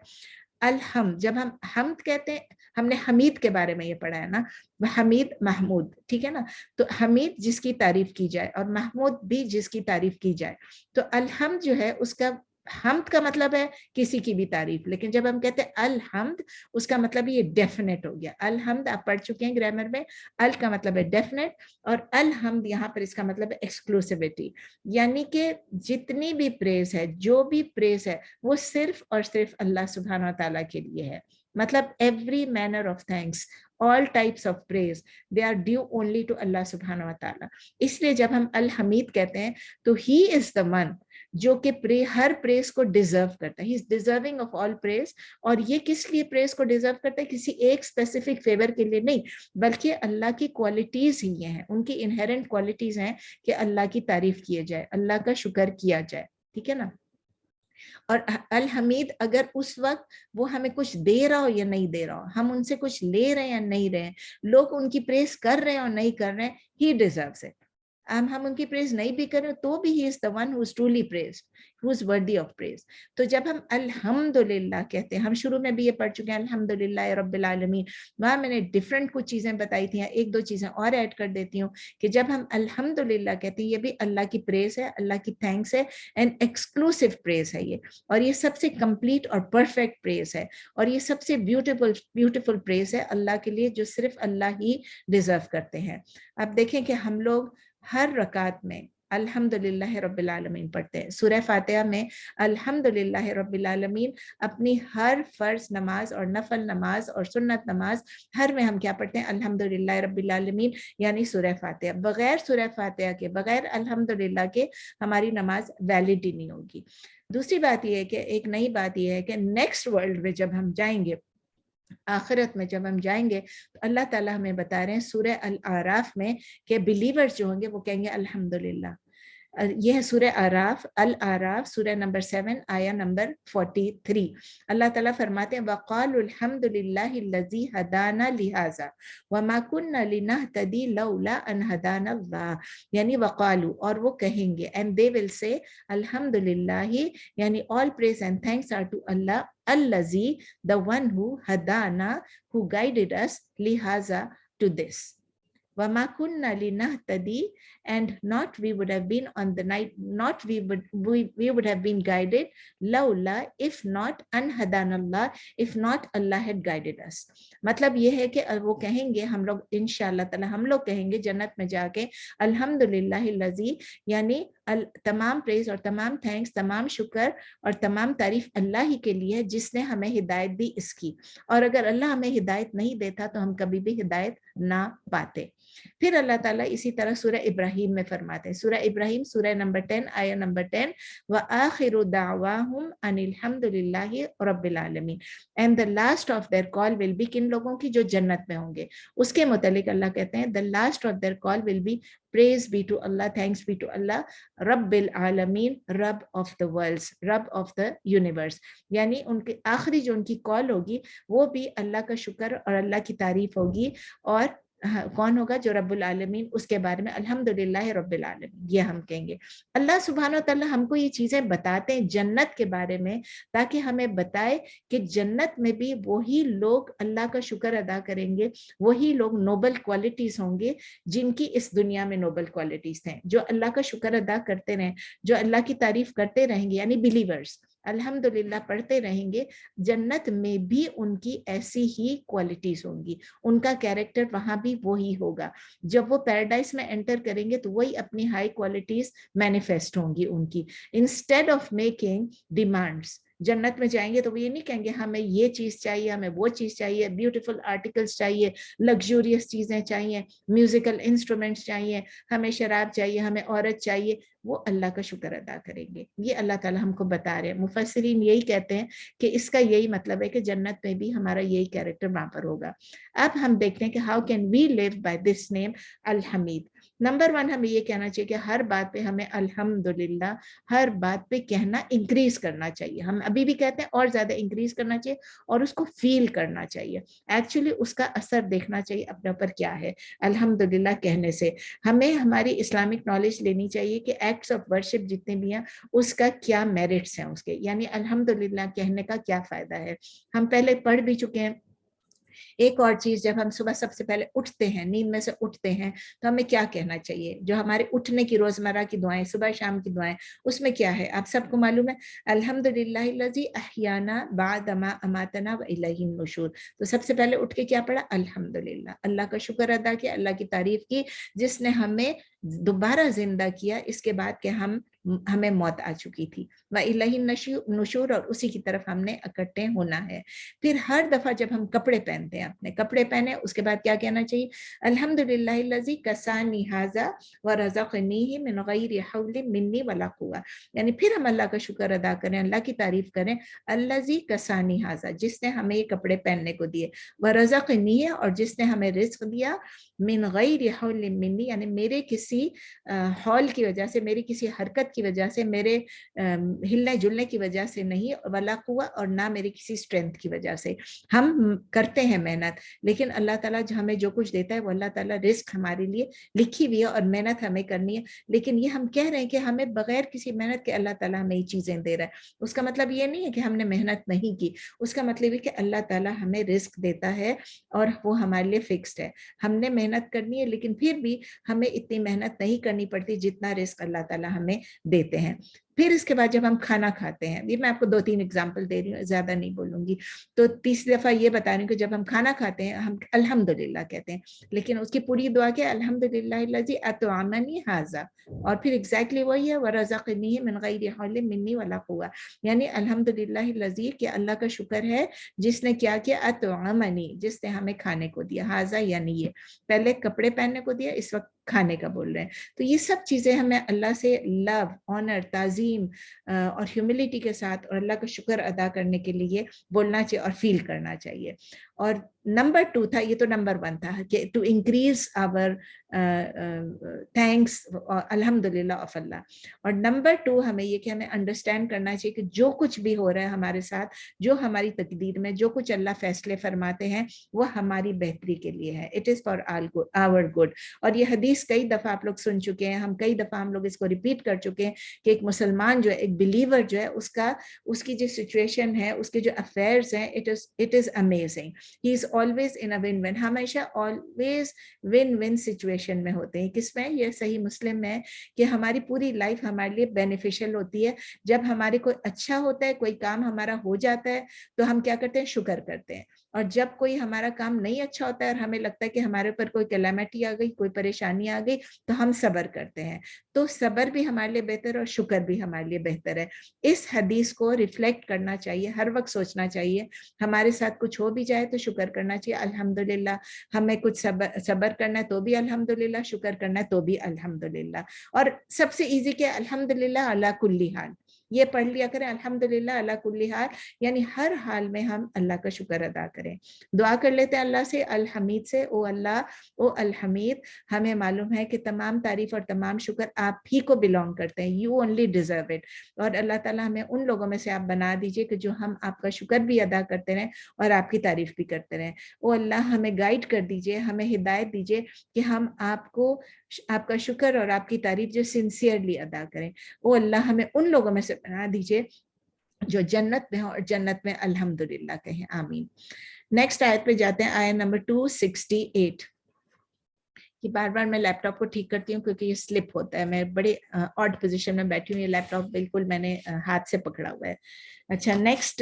الحمد, جب ہم حمد کہتے ہیں, ہم نے حمید کے بارے میں یہ پڑھا ہے نا, حمید محمود, ٹھیک ہے نا. تو حمید جس کی تعریف کی جائے اور محمود بھی جس کی تعریف کی جائے. تو الحمد جو ہے اس کا حمد کا مطلب ہے کسی کی بھی تعریف, لیکن جب ہم کہتے ہیں الحمد اس کا مطلب یہ ڈیفینیٹ ہو گیا. الحمد آپ پڑھ چکے ہیں گرامر میں, ال کا مطلب ہے ڈیفینیٹ اور الحمد یہاں پر اس کا مطلب ہے ایکسکلوسیوٹی, یعنی کہ جتنی بھی پریز ہے, جو بھی پریز ہے وہ صرف اور صرف اللہ سبحانہ و تعالیٰ کے لیے ہے. مطلب every manner of thanks, all types of praise, they are due only to Allah سبحانہ و تعالیٰ. اس لیے جب ہم الحمید کہتے ہیں تو he is the one جو کہ ہر پریز کو ڈیزرو کرتا ہے. ہی از ڈیزرونگ آف آل پریز. اور یہ کس لیے پریز کو ڈیزرو کرتا ہے؟ کسی ایک اسپیسیفک فیور کے لیے نہیں, بلکہ اللہ کی کوالٹیز ہی یہ ہیں, ان کی انہیرنٹ کوالٹیز ہیں کہ اللہ کی تعریف کیے جائے, اللہ کا شکر کیا جائے, ٹھیک ہے نا. اور الحمید اگر اس وقت وہ ہمیں کچھ دے رہا ہو یا نہیں دے رہا ہو, ہم ان سے کچھ لے رہے ہیں یا نہیں رہے ہیں, لوگ ان کی پریز کر رہے ہیں اور نہیں کر رہے ہیں, ہی ڈیزروز اٹ. ہم ان کی پریز نہیں بھی کریں تو بھی he is the one who is truly praised, who is worthy of praise. تو جب ہم الحمدللہ کہتے ہیں, ہم شروع میں بھی یہ پڑھ چکے ہیں الحمدللہ رب العالمین, وہاں میں نے ڈفرینٹ کچھ چیزیں بتائی تھیں, 1-2 چیزیں اور ایڈ کر دیتی ہوں کہ جب ہم الحمدللہ کہتے ہیں یہ بھی اللہ کی پریز ہے, اللہ کی تھینکس ہے, اینڈ ایکسکلوسیو پریز ہے یہ, اور یہ سب سے کمپلیٹ اور پرفیکٹ پریز ہے, اور یہ سب سے بیوٹیفل پریز ہے اللہ کے لیے جو صرف اللہ ہی ڈیزرو کرتے ہیں. اب دیکھیں کہ ہم لوگ ہر رکعت میں الحمدللہ رب العالمین پڑھتے ہیں. سورہ فاتحہ میں الحمدللہ رب العالمین اپنی ہر فرض نماز اور نفل نماز اور سنت نماز ہر میں ہم کیا پڑھتے ہیں؟ الحمدللہ رب العالمین, یعنی سورہ فاتحہ. بغیر سورہ فاتحہ کے, بغیر الحمدللہ کے ہماری نماز ویلڈ ہی نہیں ہوگی. دوسری بات یہ ہے کہ ایک نئی بات یہ ہے کہ نیکسٹ ورلڈ میں جب ہم جائیں گے, آخرت میں جب ہم جائیں گے, تو اللہ تعالیٰ ہمیں بتا رہے ہیں سورہ الاعراف میں کہ بلیورز جو ہوں گے وہ کہیں گے الحمدللہ. یہ ہے سورہ آراف، الآراف سورہ نمبر 7 آیا نمبر 43. اللہ تعالیٰ فرماتے ہیں وَقَالُوا الْحَمْدُ لِلَّهِ الَّذِي هَدَانَا لِهَذَا وَمَا كُنَّا لِنَهْتَدِي لَوْلَا أَنْ هَدَانَا اللَّهُ، یعنی وقالو، اور وہ کہیں گے، and they will say الحمدللہ، یعنی all praise and thanks are to Allah الَّذِي, the one who hadana, who guided us لِهَذَا, to this. وَمَا كُنَّا لِنَهْتَدِي, and not we would have been on the night, not we would have been guided لولا, if not أَنْ هَدَانَ اللَّهُ, if not Allah had guided us. مطلب یہ ہے کہ وہ کہیں گے، ہم لوگ انشاءاللہ تعالی ہم لوگ کہیں گے جنت میں جا کے الحمدللہ الذی، یعنی تمام پریز اور تمام تھینکس، تمام شکر اور تمام تعریف اللہ ہی کے لیے ہے جس نے ہمیں ہدایت دی اس کی، اور اگر اللہ ہمیں ہدایت نہیں دیتا تو ہم کبھی بھی ہدایت نہ پاتے. پھر اللہ تعالیٰ اسی طرح سورہ ابراہیم میں فرماتے ہیں، سورہ ابراہیم سورہ نمبر 10 آیا نمبر 10 وَآخِرُ دَعْوَاهُمْ أَنِ الْحَمْدُ لِلَّهِ رَبِّ الْعَالَمِينَ. And the last of their call will be، کن لوگوں کی؟ جو جنت میں ہوں گے. اس کے متعلق اللہ کہتے ہیں the last of their call will be praise be to Allah, thanks be to Allah, رب العالمین، رب of the worlds، رب of the universe. یعنی ان کی آخری جو ان کی کال ہوگی وہ بھی اللہ کا شکر اور اللہ کی تعریف ہوگی، اور کون ہوگا؟ جو رب العالمین، اس کے بارے میں الحمدللہ رب العالمین، یہ ہم کہیں گے. اللہ سبحانہ و تعالیٰ ہم کو یہ چیزیں بتاتے ہیں جنت کے بارے میں تاکہ ہمیں بتائے کہ جنت میں بھی وہی لوگ اللہ کا شکر ادا کریں گے، وہی لوگ نوبل کوالٹیز ہوں گے جن کی اس دنیا میں نوبل کوالٹیز ہیں، جو اللہ کا شکر ادا کرتے رہیں، جو اللہ کی تعریف کرتے رہیں گے، یعنی بلیورز الحمدللہ پڑھتے رہیں گے. جنت میں بھی ان کی ایسی ہی کوالٹیز ہوں گی، ان کا کیریکٹر وہاں بھی وہی ہوگا. جب وہ پیراڈائز میں انٹر کریں گے تو وہی اپنی ہائی کوالٹیز مینیفیسٹ ہوں گی ان کی. انسٹیڈ آف میکنگ ڈیمانڈس، جنت میں جائیں گے تو وہ یہ نہیں کہیں گے ہمیں یہ چیز چاہیے، ہمیں وہ چیز چاہیے، بیوٹیفل آرٹیکلس چاہیے، لگژوریس چیزیں چاہیے، میوزیکل انسٹرومنٹس چاہیے، ہمیں شراب چاہیے، ہمیں عورت چاہیے. وہ اللہ کا شکر ادا کریں گے. یہ اللہ تعالیٰ ہم کو بتا رہے ہیں. مفسرین یہی کہتے ہیں کہ اس کا یہی مطلب ہے کہ جنت میں بھی ہمارا یہی کیریکٹر وہاں پر ہوگا. اب ہم دیکھتے ہیں کہ how can we live by this name Al-Hamid. Number 1 ہمیں یہ کہنا چاہیے کہ ہر بات پہ ہمیں الحمدللہ، ہر بات پہ کہنا انکریز کرنا چاہیے. ہم ابھی بھی کہتے ہیں اور زیادہ انکریز کرنا چاہیے اور اس کو فیل کرنا چاہیے. ایکچولی اس کا اثر دیکھنا چاہیے اپنے اوپر کیا ہے. الحمدللہ کہنے سے ہمیں ہماری اسلامک نالج لینی چاہیے کہ ایکٹس آف ورشپ جتنے بھی ہیں اس کا کیا میرٹس ہیں اس کے، یعنی الحمدللہ کہنے کا کیا فائدہ ہے. ہم پہلے پڑھ بھی چکے ہیں. ایک اور چیز، جب ہم صبح سب سے پہلے اٹھتے ہیں، نیند میں سے اٹھتے ہیں، تو ہمیں کیا کہنا چاہیے؟ جو ہمارے اٹھنے کی روزمرہ کی دعائیں، صبح شام کی دعائیں، اس میں کیا ہے آپ سب کو معلوم ہے، الحمدللہ الذی احیانا بعد ما اماتنا والیہ النشور. تو سب سے پہلے اٹھ کے کیا پڑھا؟ الحمدللہ، اللہ کا شکر ادا کیا، اللہ کی تعریف کی جس نے ہمیں دوبارہ زندہ کیا اس کے بعد کہ ہمیں موت آ چکی تھی. وَإِلَيْهِ النُّشُورُ، اور اسی کی طرف ہم نے اکٹھے ہونا ہے. پھر ہر دفعہ جب ہم کپڑے پہنتے ہیں، اپنے کپڑے پہنے، اس کے بعد کیا کہنا چاہیے؟ الحمدللہ الذی کسانی ھذا ورزقنیہ من غیر حول منی ولا قوہ. یعنی پھر ہم اللہ کا شکر ادا کریں، اللہ کی تعریف کریں. الذی کسانی ھذا، جس نے ہمیں یہ کپڑے پہننے کو دیے، ورزقنیہ، اور جس نے ہمیں رزق دیا، من غیر حول منی، یعنی میرے کسی حول کی وجہ سے، میری کسی حرکت کی وجہ سے، میرے ہلنے جلنے کی وجہ سے نہیں، ولا قوہ، اور نہ میری کسی اسٹرینتھ کی وجہ سے. ہم کرتے ہیں محنت، لیکن اللہ تعالیٰ ہمیں جو کچھ دیتا ہے وہ اللہ تعالیٰ رزق ہمارے لیے لکھی ہوئی ہے اور محنت ہمیں کرنی ہے. لیکن یہ ہم کہہ رہے ہیں کہ ہمیں بغیر کسی محنت کے اللہ تعالیٰ ہمیں یہ چیزیں دے رہا ہے. اس کا مطلب یہ نہیں ہے کہ ہم نے محنت نہیں کی، اس کا مطلب یہ کہ اللہ تعالیٰ ہمیں رزق دیتا ہے اور وہ ہمارے لیے فکسڈ ہے. ہم نے محنت کرنی ہے لیکن پھر بھی ہمیں اتنی محنت نہیں کرنی پڑتی جتنا رزق اللہ تعالیٰ ہمیں دیتے ہیں. پھر اس کے بعد جب ہم کھانا کھاتے ہیں، یہ میں آپ کو 2-3 اگزامپل دے رہی ہوں، زیادہ نہیں بولوں گی. تو تیسری دفعہ یہ بتا رہی ہوں کہ جب ہم کھانا کھاتے ہیں ہم الحمدللہ کہتے ہیں، لیکن اس کی پوری دعا کیا؟ الحمدللہ الذی اطعمنی ھذا، اور پھر ایگزیکٹلی وہی ہے، ورزقنی من غیر حول منی ولا قوہ. یعنی الحمدللہ الذی، کہ اللہ کا شکر ہے جس نے کیا کیا؟ اطعمنی، جس نے ہمیں کھانے کو دیا. ھذا یعنی یہ، پہلے کپڑے پہننے کو دیا، اس وقت کھانے کا بول رہے ہیں. تو یہ سب چیزیں ہمیں اللہ سے لو، آنر، تعظیم اور ہیوملٹی کے ساتھ اور اللہ کا شکر ادا کرنے کے لیے بولنا چاہیے اور فیل کرنا چاہیے. اور نمبر 2 تھا, یہ تو نمبر 1 تھا کہ ٹو انکریز آور تھینکس الحمدللہ آف اللہ. اور نمبر 2 ہمیں یہ کہ ہمیں انڈرسٹینڈ کرنا چاہیے کہ جو کچھ بھی ہو رہا ہے ہمارے ساتھ, جو ہماری تقدیر میں جو کچھ اللہ فیصلے فرماتے ہیں وہ ہماری بہتری کے لیے ہے. It is for our good. اور یہ حدیث کئی دفعہ آپ لوگ سن چکے ہیں, کئی دفعہ ہم لوگ اس کو ریپیٹ کر چکے ہیں کہ ایک مسلمان جو ہے, ایک بلیور جو ہے, اس کی جو سچویشن ہے, اس کے جو افیئرز ہیں, it is amazing. He is always in a one one, ہمیشہ آلویز ون ون سچویشن میں ہوتے ہیں. کس میں؟ یہ صحیح مسلم میں کہ ہماری پوری لائف ہمارے لیے بینیفیشل ہوتی ہے. جب ہمارے کوئی اچھا ہوتا ہے, کوئی کام ہمارا ہو جاتا ہے تو ہم کیا کرتے ہیں؟ شکر کرتے ہیں. اور جب کوئی ہمارا کام نہیں اچھا ہوتا ہے اور ہمیں لگتا ہے کہ ہمارے اوپر کوئی کیلامٹی آ گئی, کوئی پریشانی آ گئی, تو ہم صبر کرتے ہیں. تو صبر بھی ہمارے لیے بہتر اور شکر بھی ہمارے لیے بہتر ہے. اس حدیث کو ریفلیکٹ کرنا چاہیے, ہر وقت سوچنا چاہیے. ہمارے ساتھ کچھ ہو بھی جائے تو شکر کرنا چاہیے, الحمدللہ. ہمیں کچھ صبر کرنا ہے تو بھی الحمدللہ, شکر کرنا ہے تو بھی الحمدللہ. اور سب سے ایزی کہ الحمدللہ علی کل حال, یہ پڑھ لیا کریں, الحمدللہ علی کل حال, یعنی ہر حال میں ہم اللہ کا شکر ادا کریں. دعا کر لیتے ہیں اللہ سے, الحمید سے, او اللہ, او الحمید, ہمیں معلوم ہے کہ تمام تعریف اور تمام شکر آپ ہی کو بلونگ کرتے ہیں. You only deserve it. اور اللہ تعالیٰ ہمیں ان لوگوں میں سے آپ بنا دیجئے کہ جو ہم آپ کا شکر بھی ادا کرتے رہیں اور آپ کی تعریف بھی کرتے رہیں. او اللہ, ہمیں گائیڈ کر دیجئے, ہمیں ہدایت دیجئے کہ ہم آپ کا شکر اور آپ کی تعریف جو سنسیئرلی ادا کریں. او اللہ, ہمیں ان لوگوں میں سے بنا دیجئے جو جنت میں ہوں اور جنت میں الحمدللہ کہیں. آمین. نیکسٹ آیت پہ جاتے ہیں, آیت نمبر 268. کہ بار بار میں لیپ ٹاپ کو ٹھیک کرتی ہوں کیونکہ یہ سلپ ہوتا ہے, میں بڑے آڈ پوزیشن میں بیٹھی ہوں, یہ لیپ ٹاپ بالکل میں نے ہاتھ سے پکڑا ہوا ہے. اچھا, نیکسٹ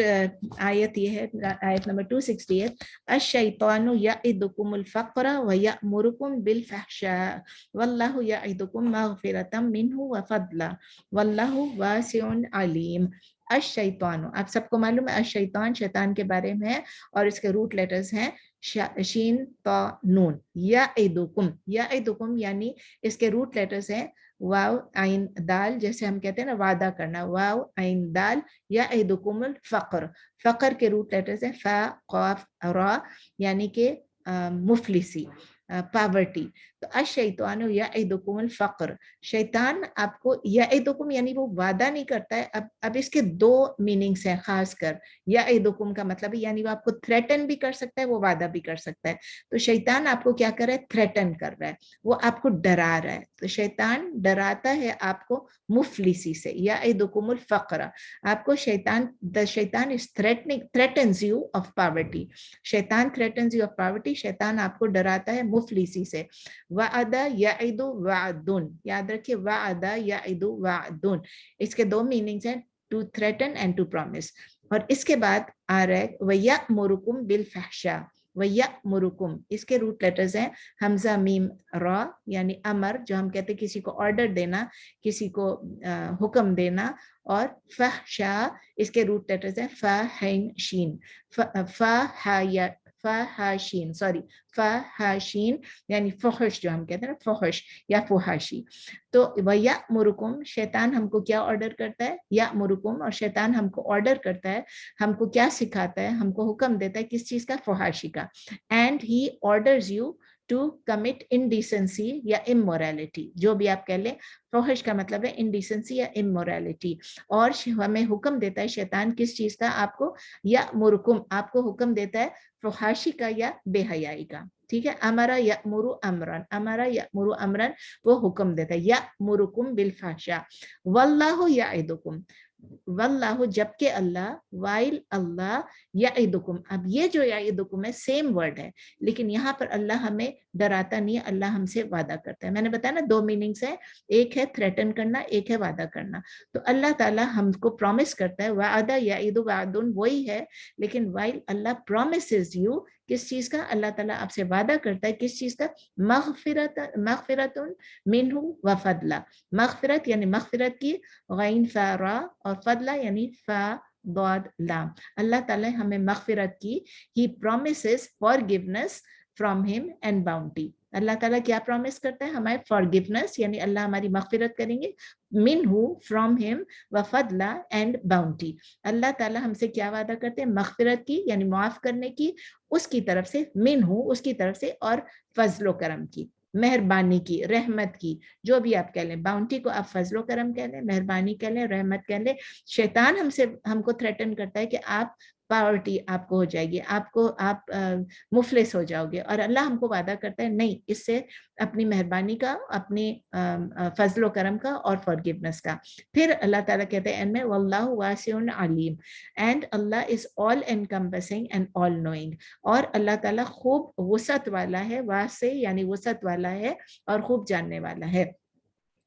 آیت یہ ہے, آیت نمبر 268. الشیطان یعدکم الفقر ویأمرکم بالفحشاء واللہ یعدکم مغفرۃ منہ وفضلا واللہ واسع علیم. الشیطان, آپ سب کو معلوم ہے الشیطان شیطان کے بارے میں ہے, اور اس کے روٹ لیٹرز ہیں شین تا نون. یعدکم یعنی اس کے روٹ لیٹرز ہیں واو عین دال, جیسے ہم کہتے ہیں نا وعدہ کرنا, واو عین دال. یعدکم الفقر, فقر کے روٹ لیٹرز ہیں فا قاف را, یعنی کہ مفلسی, پاورٹی. تو الشیطان یعدکم الفقر, شیطان آپ کو, یعدکم یعنی وہ وعدہ نہیں کرتا ہے. اب اس کے 2 میننگس ہیں خاص کر. یعدکم کا مطلب ہے یعنی وہ آپ کو تھریٹن بھی کر سکتا ہے, وہ وعدہ بھی کر سکتا ہے. تو شیطان آپ کو کیا کر رہا ہے؟ تھریٹن کر رہا ہے, وہ آپ کو ڈرا رہا ہے. تو شیطان ڈراتا ہے آپ کو مفلسی سے. یعدکم الفقر, آپ کو شیطان is threatens you of poverty. شیطان threatens you of poverty, شیطان آپ کو ڈراتا ہے مفلسی سے. وعد یعد وعدن, یاد رکھیے وعد یعد وعدن, اس کے 2 میننگز ہیں, to threaten and to promise. اور اس کے بعد آ رہا ہے وَيَأْمُرُكُمْ بِالْفَحْشَاءِ. وَيَأْمُرُكُمْ, اس کے روٹ لیٹرز ہیں حمزہ میم را, یعنی امر, جو ہم کہتے ہیں کسی کو آرڈر دینا, کسی کو حکم دینا. اور فحشاء, اس کے روٹ لیٹرز ہیں فا حین شین, فحاشین, سوری فحاشین, یعنی فحش, جو ہم کہتے ہیں نا فحش یا فحاشی. تو وَيَأْمُرُكُمْ, شیطان ہم کو کیا آرڈر کرتا ہے؟ یأمرکم, اور شیطان ہم کو آرڈر کرتا ہے, ہم کو کیا سکھاتا ہے, ہم کو حکم دیتا ہے کس چیز کا؟ فحاشی کا. And he orders you to commit indecency یا امورالٹی, جو بھی آپ کہہ لیں. فحش کا مطلب ہے انڈیسنسی یا امورالٹی. اور ہمیں حکم دیتا ہے شیطان کس چیز کا؟ آپ کو یأمرکم, آپ کو حکم دیتا ہے فحاشی کا یا بے حیائی کا. ٹھیک ہے, امرا یأمر امرن, امرا یأمر امرن, وہ حکم دیتا ہے. یأمرکم بالفحشاء واللہ یعدکم, واللہ جبکہ اللہ, وائل اللہ, یعدکم. اب یہ جو یعدکم ہے سیم ورڈ ہے, لیکن یہاں پر اللہ ہمیں ڈراتا نہیں ہے, اللہ ہم سے وعدہ کرتا ہے. میں نے بتایا نا 2 میننگس ہیں, ایک ہے تھریٹن کرنا, ایک ہے وعدہ کرنا. تو اللہ تعالیٰ ہم کو پرومس کرتا ہے, وعدہ یعد وعدن وہی ہے, لیکن وائل اللہ پرومسز یو, کس چیز کا؟ اللہ تعالیٰ آپ سے وعدہ کرتا ہے کس چیز کا؟ مغفرت منہ وفضلا. مغفرت یعنی مغفرت کی, غین فا را, اور فضلہ یعنی فا ضاد لام. اللہ تعالیٰ ہمیں مغفرت کی, he promises forgiveness from him and bounty. Allah تعالیٰ کیا پرومس کرتا ہے؟ ہمارے forgiveness یعنی اللہ ہماری مغفرت کریں گے, منہ from him وفضل and bounty. Allah تعالیٰ ہم سے کیا وعدہ کرتے ہیں؟ مغفرت کی یعنی معاف کرنے کی اس کی طرف سے, منہ اس کی طرف سے, اور فضل و کرم کی, مہربانی کی, رحمت کی, جو بھی آپ کہہ لیں. باؤنٹی کو آپ فضل و کرم کہہ لیں, مہربانی کہہ لیں, رحمت کہہ لیں. شیطان ہم کو تھریٹن کرتا ہے کہ آپ پاورٹی آپ کو ہو جائے گی, آپ مفلس ہو جاؤ گے, اور اللہ ہم کو وعدہ کرتا ہے نہیں, اس سے اپنی مہربانی کا, اپنی فضل و کرم کا اور فارگیونیس کا. پھر اللہ تعالیٰ کہتے ہیں میں واللہ واسع علیم, and Allah is all encompassing and all knowing, اور اللہ تعالیٰ خوب وسعت والا ہے, واسع یعنی وسعت والا ہے اور خوب جاننے والا ہے.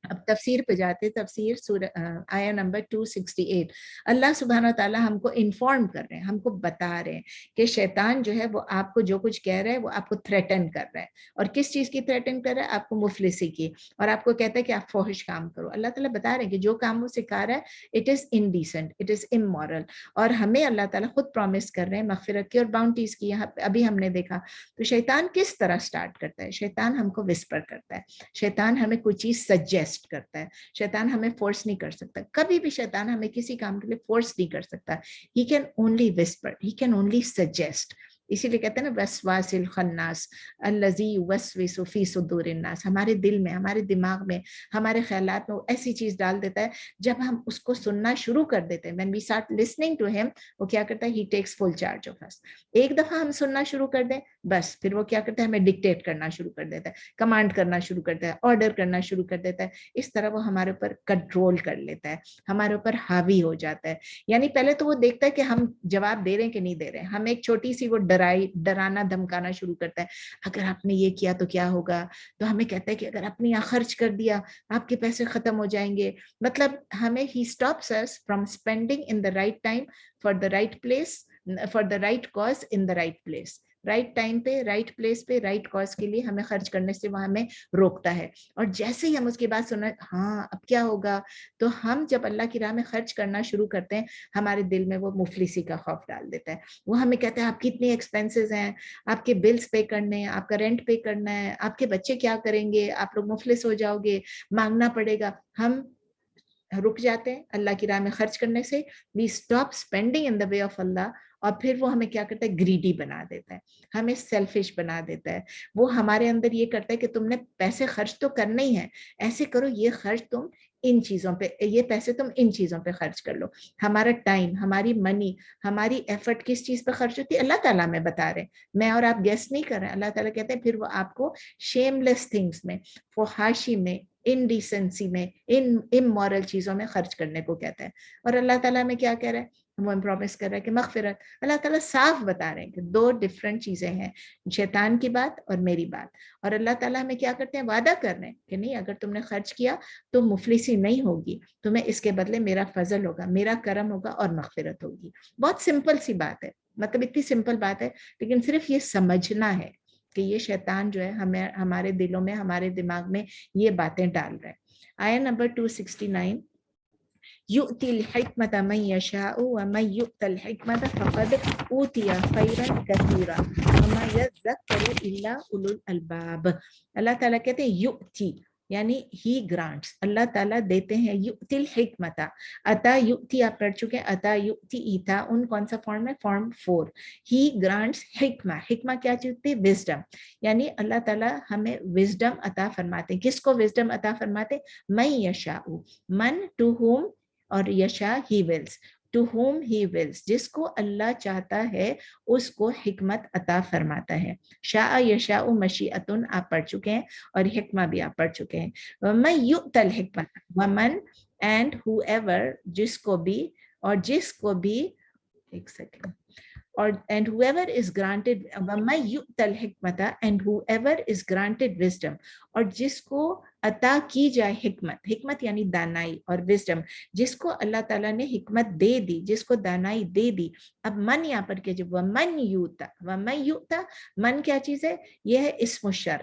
اب تفسیر پہ جاتے, تفسیر سورہ آیا نمبر 268. اللہ سبحانہ وتعالیٰ ہم کو انفارم کر رہے ہیں, ہم کو بتا رہے ہیں کہ شیطان جو ہے وہ آپ کو جو کچھ کہہ رہا ہے وہ آپ کو تھریٹن کر رہا ہے. اور کس چیز کی تھریٹن کر رہا ہے؟ آپ کو مفلسی کی, اور آپ کو کہتا ہے کہ آپ فحش کام کرو. اللہ تعالیٰ بتا رہے ہیں کہ جو کام وہ سکھا رہا ہے it is indecent, it is amoral, اور ہمیں اللہ تعالیٰ خود پرومس کر رہے ہیں مغفرت کی اور باؤنٹیز کی. یہاں ابھی ہم نے دیکھا تو شیطان کس طرح سٹارٹ کرتا ہے. شیطان ہم کو وسپر کرتا ہے, شیطان ہمیں کوئی چیز سجیسٹ کرتا ہے, شیطان ہمیں فورس نہیں کر سکتا. کبھی بھی شیطان ہمیں کسی کام کے لیے فورس نہیں کر سکتا. He can only whisper, he can only suggest. اسی لیے کہتے ہیں نا وسواس الخناس الذی یوسوس فی صدور الناس, ہمارے دل میں, ہمارے دماغ میں, ہمارے خیالات میں وہ ایسی چیز ڈال دیتا ہے جب ہم اس کو سننا شروع کر دیتے ہیں. when we start listening to him, وہ کیا کرتا ہے, he takes full charge of us. ایک دفعہ ہم سننا شروع کر دیں بس پھر وہ کیا کرتا ہے, ہمیں ڈکٹیٹ کرنا شروع کر دیتا ہے, کمانڈ کرنا شروع کرتا ہے, آرڈر کرنا شروع کر دیتا ہے. اس طرح وہ ہمارے اوپر کنٹرول کر لیتا ہے, ہمارے اوپر حاوی ہو جاتا ہے. یعنی پہلے تو وہ دیکھتا ہے کہ ہم جواب دے رہے ہیں کہ نہیں دے رہے ہیں. ہم ایک چھوٹی سی وہ ڈرانا دھمکانا شروع کرتا ہے, اگر آپ نے یہ کیا تو کیا ہوگا, تو ہمیں کہتا ہے کہ اگر آپ نے یہاں خرچ کر دیا آپ کے پیسے ختم ہو جائیں گے. مطلب ہمیں he stops us from spending in the right time for the right place, for the right cause in the right place. Right time پہ, رائٹ پلیس پہ, رائٹ کاز کے لیے ہمیں خرچ کرنے سے وہ ہمیں روکتا ہے. اور جیسے ہی ہم اس کی بات سنیں, ہاں اب کیا ہوگا, تو ہم جب اللہ کی راہ میں خرچ کرنا شروع کرتے ہیں ہمارے دل میں وہ مفلسی کا خوف ڈال دیتا ہے. وہ ہمیں کہتا ہے آپ کی اتنی ایکسپینسز ہیں, آپ کے بلز پے کرنے ہیں, آپ کا رینٹ پے کرنا ہے, آپ کے بچے کیا کریں گے, آپ لوگ مفلس ہو جاؤ گے, مانگنا پڑے گا. ہم رک جاتے ہیں اللہ کی راہ میں خرچ کرنے سے. we stop spending in the way of Allah, اور پھر وہ ہمیں کیا کرتا ہے, گریڈی بنا دیتا ہے, ہمیں سیلفش بنا دیتا ہے. وہ ہمارے اندر یہ کرتا ہے کہ تم نے پیسے خرچ تو کرنے ہی ہیں, ایسے کرو یہ خرچ تم ان چیزوں پہ, یہ پیسے تم ان چیزوں پہ خرچ کر لو. ہمارا ٹائم, ہماری منی, ہماری ایفرٹ کس چیز پہ خرچ ہوتی ہے, اللہ تعالیٰ میں بتا رہے, میں اور آپ گیس نہیں کر رہے ہیں. اللہ تعالیٰ کہتے ہیں پھر وہ آپ کو شیم لیس تھنگس میں, فحاشی میں, انڈیسنسی میں, امورل چیزوں میں خرچ کرنے کو کہتا ہے. اور اللہ تعالیٰ میں کیا کہہ رہا ہے, وہ پرومس کر رہا ہے کہ مغفرت. اللہ تعالیٰ صاف بتا رہے ہیں کہ دو ڈفرینٹ چیزیں ہیں, شیطان کی بات اور میری بات. اور اللہ تعالیٰ ہمیں کیا کرتے ہیں, وعدہ کر رہے ہیں کہ نہیں, اگر تم نے خرچ کیا تو مفلسی نہیں ہوگی, تمہیں اس کے بدلے میرا فضل ہوگا, میرا کرم ہوگا اور مغفرت ہوگی. بہت سمپل سی بات ہے, مطلب اتنی سمپل بات ہے, لیکن صرف یہ سمجھنا ہے کہ یہ شیطان جو ہے ہمیں, ہمارے دلوں میں, ہمارے دماغ میں یہ باتیں ڈال رہے ہیں. آیا نمبر 269. یؤتی الحکمت من یشاء ومن یؤت الحکمت فقد اوتی خیرا کثیرا وما یذکر الا اولو الالباب. اللہ تعالیٰ کہتے ہیں یؤتی یعنی ہی گرانٹس, اللہ تعالیٰ دیتے ہیں. یؤتی الحکمت, عطا یؤتی آپ پڑھ چکے ہیں, عطا یؤتی ایتا, ان کون سا فارم ہے, فارم 4. ہی گرانٹس حکمہ, حکمہ کیا چیز ہوتی ہے, وزڈم, یعنی اللہ تعالیٰ ہمیں وزڈم عطا فرماتے ہیں. کس کو وزڈم عطا فرماتے, من یشاء, من ٹو ہوم, اور یشاء he wills, to whom he wills, جس کو اللہ چاہتا ہے اس کو حکمت عطا فرماتا ہے. شاء یشاء مشیئتن آپ پڑھ چکے ہیں, اور حکمہ بھی آپ پڑھ چکے ہیں. ومن یؤت الحکمت, ومن اینڈ ہو ایور, جس کو بھی, اور جس کو بھی, ایک سیکنڈ, اور and whoever is granted, وَمَن يُؤْتَ الْحِكْمَةَ, and whoever is granted wisdom, اور جس کو عطا کی جائے حکمت, حکمت یعنی دانائی اور wisdom, جس کو اللہ تعالیٰ نے حکمت دے دی, جس کو دانائی دے دی. اب من یہاں پر کہ جب وَمَن يُؤْتَ, وَمَن يُؤْتَ, من کیا چیز ہے, یہ ہے اسم الشر,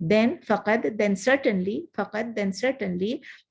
then faqad, then certainly, faqad, then certainly,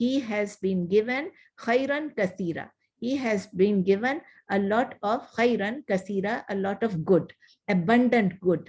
he has been given khairan kasira, he has been given a lot of khairan kasira, a lot of good, abundant good,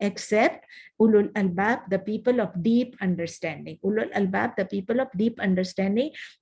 except ulul albab, the people of deep understanding, ulul albab, the people of deep understanding,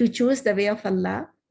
to choose the way of Allah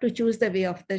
to choose the way of the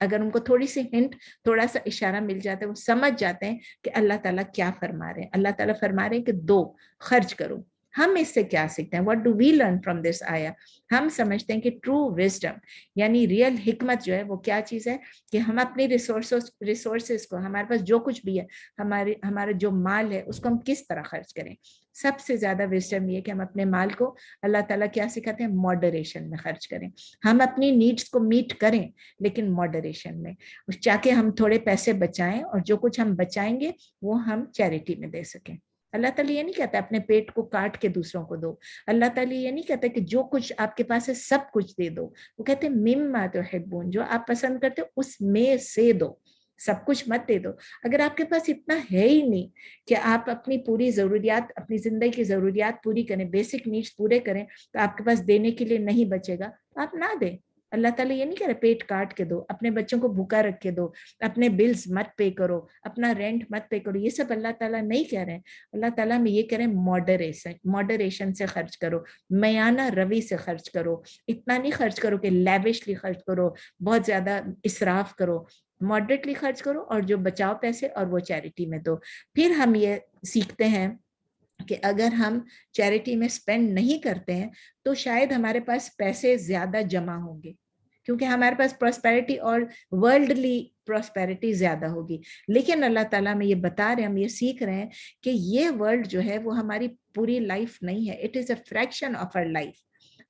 اگر ان کو تھوڑی سی hint, تھوڑا سا اشارہ مل جاتا ہے، وہ سمجھ جاتے ہیں کہ اللہ تعالیٰ کیا فرما رہے ہیں. اللہ تعالیٰ فرما رہے ہیں کہ دو، خرچ کرو. ہم اس سے کیا سیکھتے ہیں؟ What do we learn from this آیا؟ ہم سمجھتے ہیں کہ ٹرو وزڈم یعنی ریئل حکمت جو ہے وہ کیا چیز ہے کہ ہم اپنی ریسورسز کو، ہمارے پاس جو کچھ بھی ہے، ہمارا جو مال ہے، اس کو ہم کس طرح خرچ کریں. سب سے زیادہ وزڈم یہ کہ ہم اپنے مال کو، اللہ تعالیٰ کیا سکھاتے ہیں؟ ماڈریشن میں خرچ کریں. ہم اپنی نیڈس کو میٹ کریں لیکن ماڈریشن میں، چاہ کے ہم تھوڑے پیسے بچائیں اور جو کچھ ہم بچائیں گے وہ ہم چیریٹی میں دے سکیں. اللہ تعالیٰ یہ نہیں کہتا اپنے پیٹ کو کاٹ کے دوسروں کو دو. اللہ تعالیٰ یہ نہیں کہتا کہ جو کچھ آپ کے پاس ہے سب کچھ دے دو. وہ کہتے ہیں مما تحبون، جو آپ پسند کرتے ہو اس میں سے دو، سب کچھ مت دے دو. اگر آپ کے پاس اتنا ہے ہی نہیں کہ آپ اپنی پوری ضروریات، اپنی زندگی کی ضروریات پوری کریں، بیسک نیڈس پورے کریں، تو آپ کے پاس دینے کے لیے نہیں بچے گا، آپ نہ دیں. اللہ تعالیٰ یہ نہیں کہہ رہے پیٹ کاٹ کے دو، اپنے بچوں کو بھوکا رکھ کے دو، اپنے بلز مت پے کرو، اپنا رینٹ مت پے کرو. یہ سب اللہ تعالیٰ نہیں کہہ رہے ہیں. اللہ تعالیٰ میں یہ کہہ رہے ہیں ماڈریشن سے خرچ کرو، میانہ روی سے خرچ کرو. اتنا نہیں خرچ کرو کہ لیوشلی خرچ کرو، بہت زیادہ اسراف کرو. ماڈریٹلی خرچ کرو اور جو بچاؤ پیسے اور وہ چیریٹی میں دو. پھر ہم یہ سیکھتے ہیں کہ اگر ہم چیریٹی میں سپینڈ نہیں کرتے ہیں تو شاید ہمارے پاس پیسے زیادہ جمع ہوں گے، کیونکہ ہمارے پاس پراسپیرٹی اور ورلڈلی پراسپیرٹی زیادہ ہوگی. لیکن اللہ تعالیٰ میں یہ بتا رہے ہیں، ہم یہ سیکھ رہے ہیں کہ یہ ورلڈ جو ہے وہ ہماری پوری لائف نہیں ہے. It is a fraction of our life.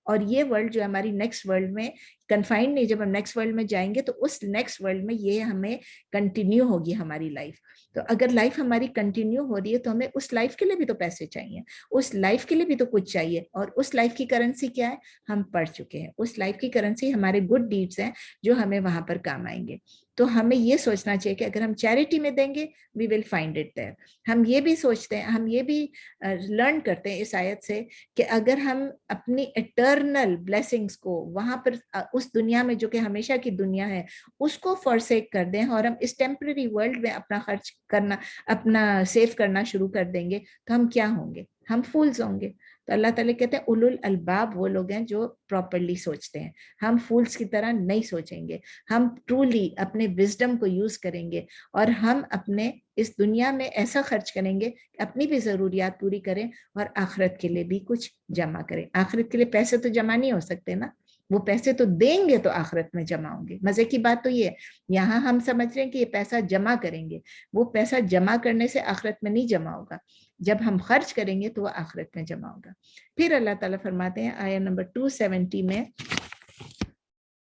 اور یہ ورلڈ جو ہماری نیکسٹ ورلڈ میں کنفائنڈ نہیں، جب ہم نیکسٹ ورلڈ میں جائیں گے تو اس نیکسٹ ورلڈ میں یہ ہمیں کنٹینیو ہوگی ہماری لائف. تو اگر لائف ہماری کنٹینیو ہو رہی ہے تو ہمیں اس لائف کے لیے بھی تو پیسے چاہیے، اس لائف کے لیے بھی تو کچھ چاہیے. اور اس لائف کی کرنسی کیا ہے؟ ہم پڑھ چکے ہیں. اس لائف کی کرنسی ہمارے گڈ ڈیڈز ہیں جو ہمیں وہاں پر کام آئیں گے. تو ہمیں یہ سوچنا چاہیے کہ اگر ہم چیریٹی میں دیں گے وی ول فائنڈ اٹ دیئر. ہم یہ بھی سوچتے ہیں، ہم یہ بھی لرن کرتے ہیں اس آیت سے کہ اگر ہم اپنی اٹرنل بلیسنگز کو وہاں پر اس دنیا میں جو کہ ہمیشہ کی دنیا ہے اس کو فورسیک کر دیں اور ہم اس ٹیمپرری ورلڈ میں اپنا خرچ کرنا، اپنا سیو کرنا شروع کر دیں گے تو ہم کیا ہوں گے؟ ہم فولز ہوں گے. تو اللہ تعالیٰ کہتے ہیں اولو الالباب وہ لوگ ہیں جو پراپرلی سوچتے ہیں. ہم فولز کی طرح نہیں سوچیں گے، ہم ٹرولی اپنے وزڈم کو یوز کریں گے اور ہم اپنے اس دنیا میں ایسا خرچ کریں گے کہ اپنی بھی ضروریات پوری کریں اور آخرت کے لیے بھی کچھ جمع کریں. آخرت کے لیے پیسے تو جمع نہیں ہو سکتے نا، وہ پیسے تو دیں گے تو آخرت میں جمع ہوں گے. مزے کی بات تو یہ ہے، یہاں ہم سمجھ رہے ہیں کہ یہ پیسہ جمع کریں گے، وہ پیسہ جمع کرنے سے آخرت میں نہیں جمع ہوگا. جب ہم خرچ کریں گے تو وہ آخرت میں جمع ہوگا. پھر اللہ تعالیٰ فرماتے ہیں آیت نمبر 270 میں،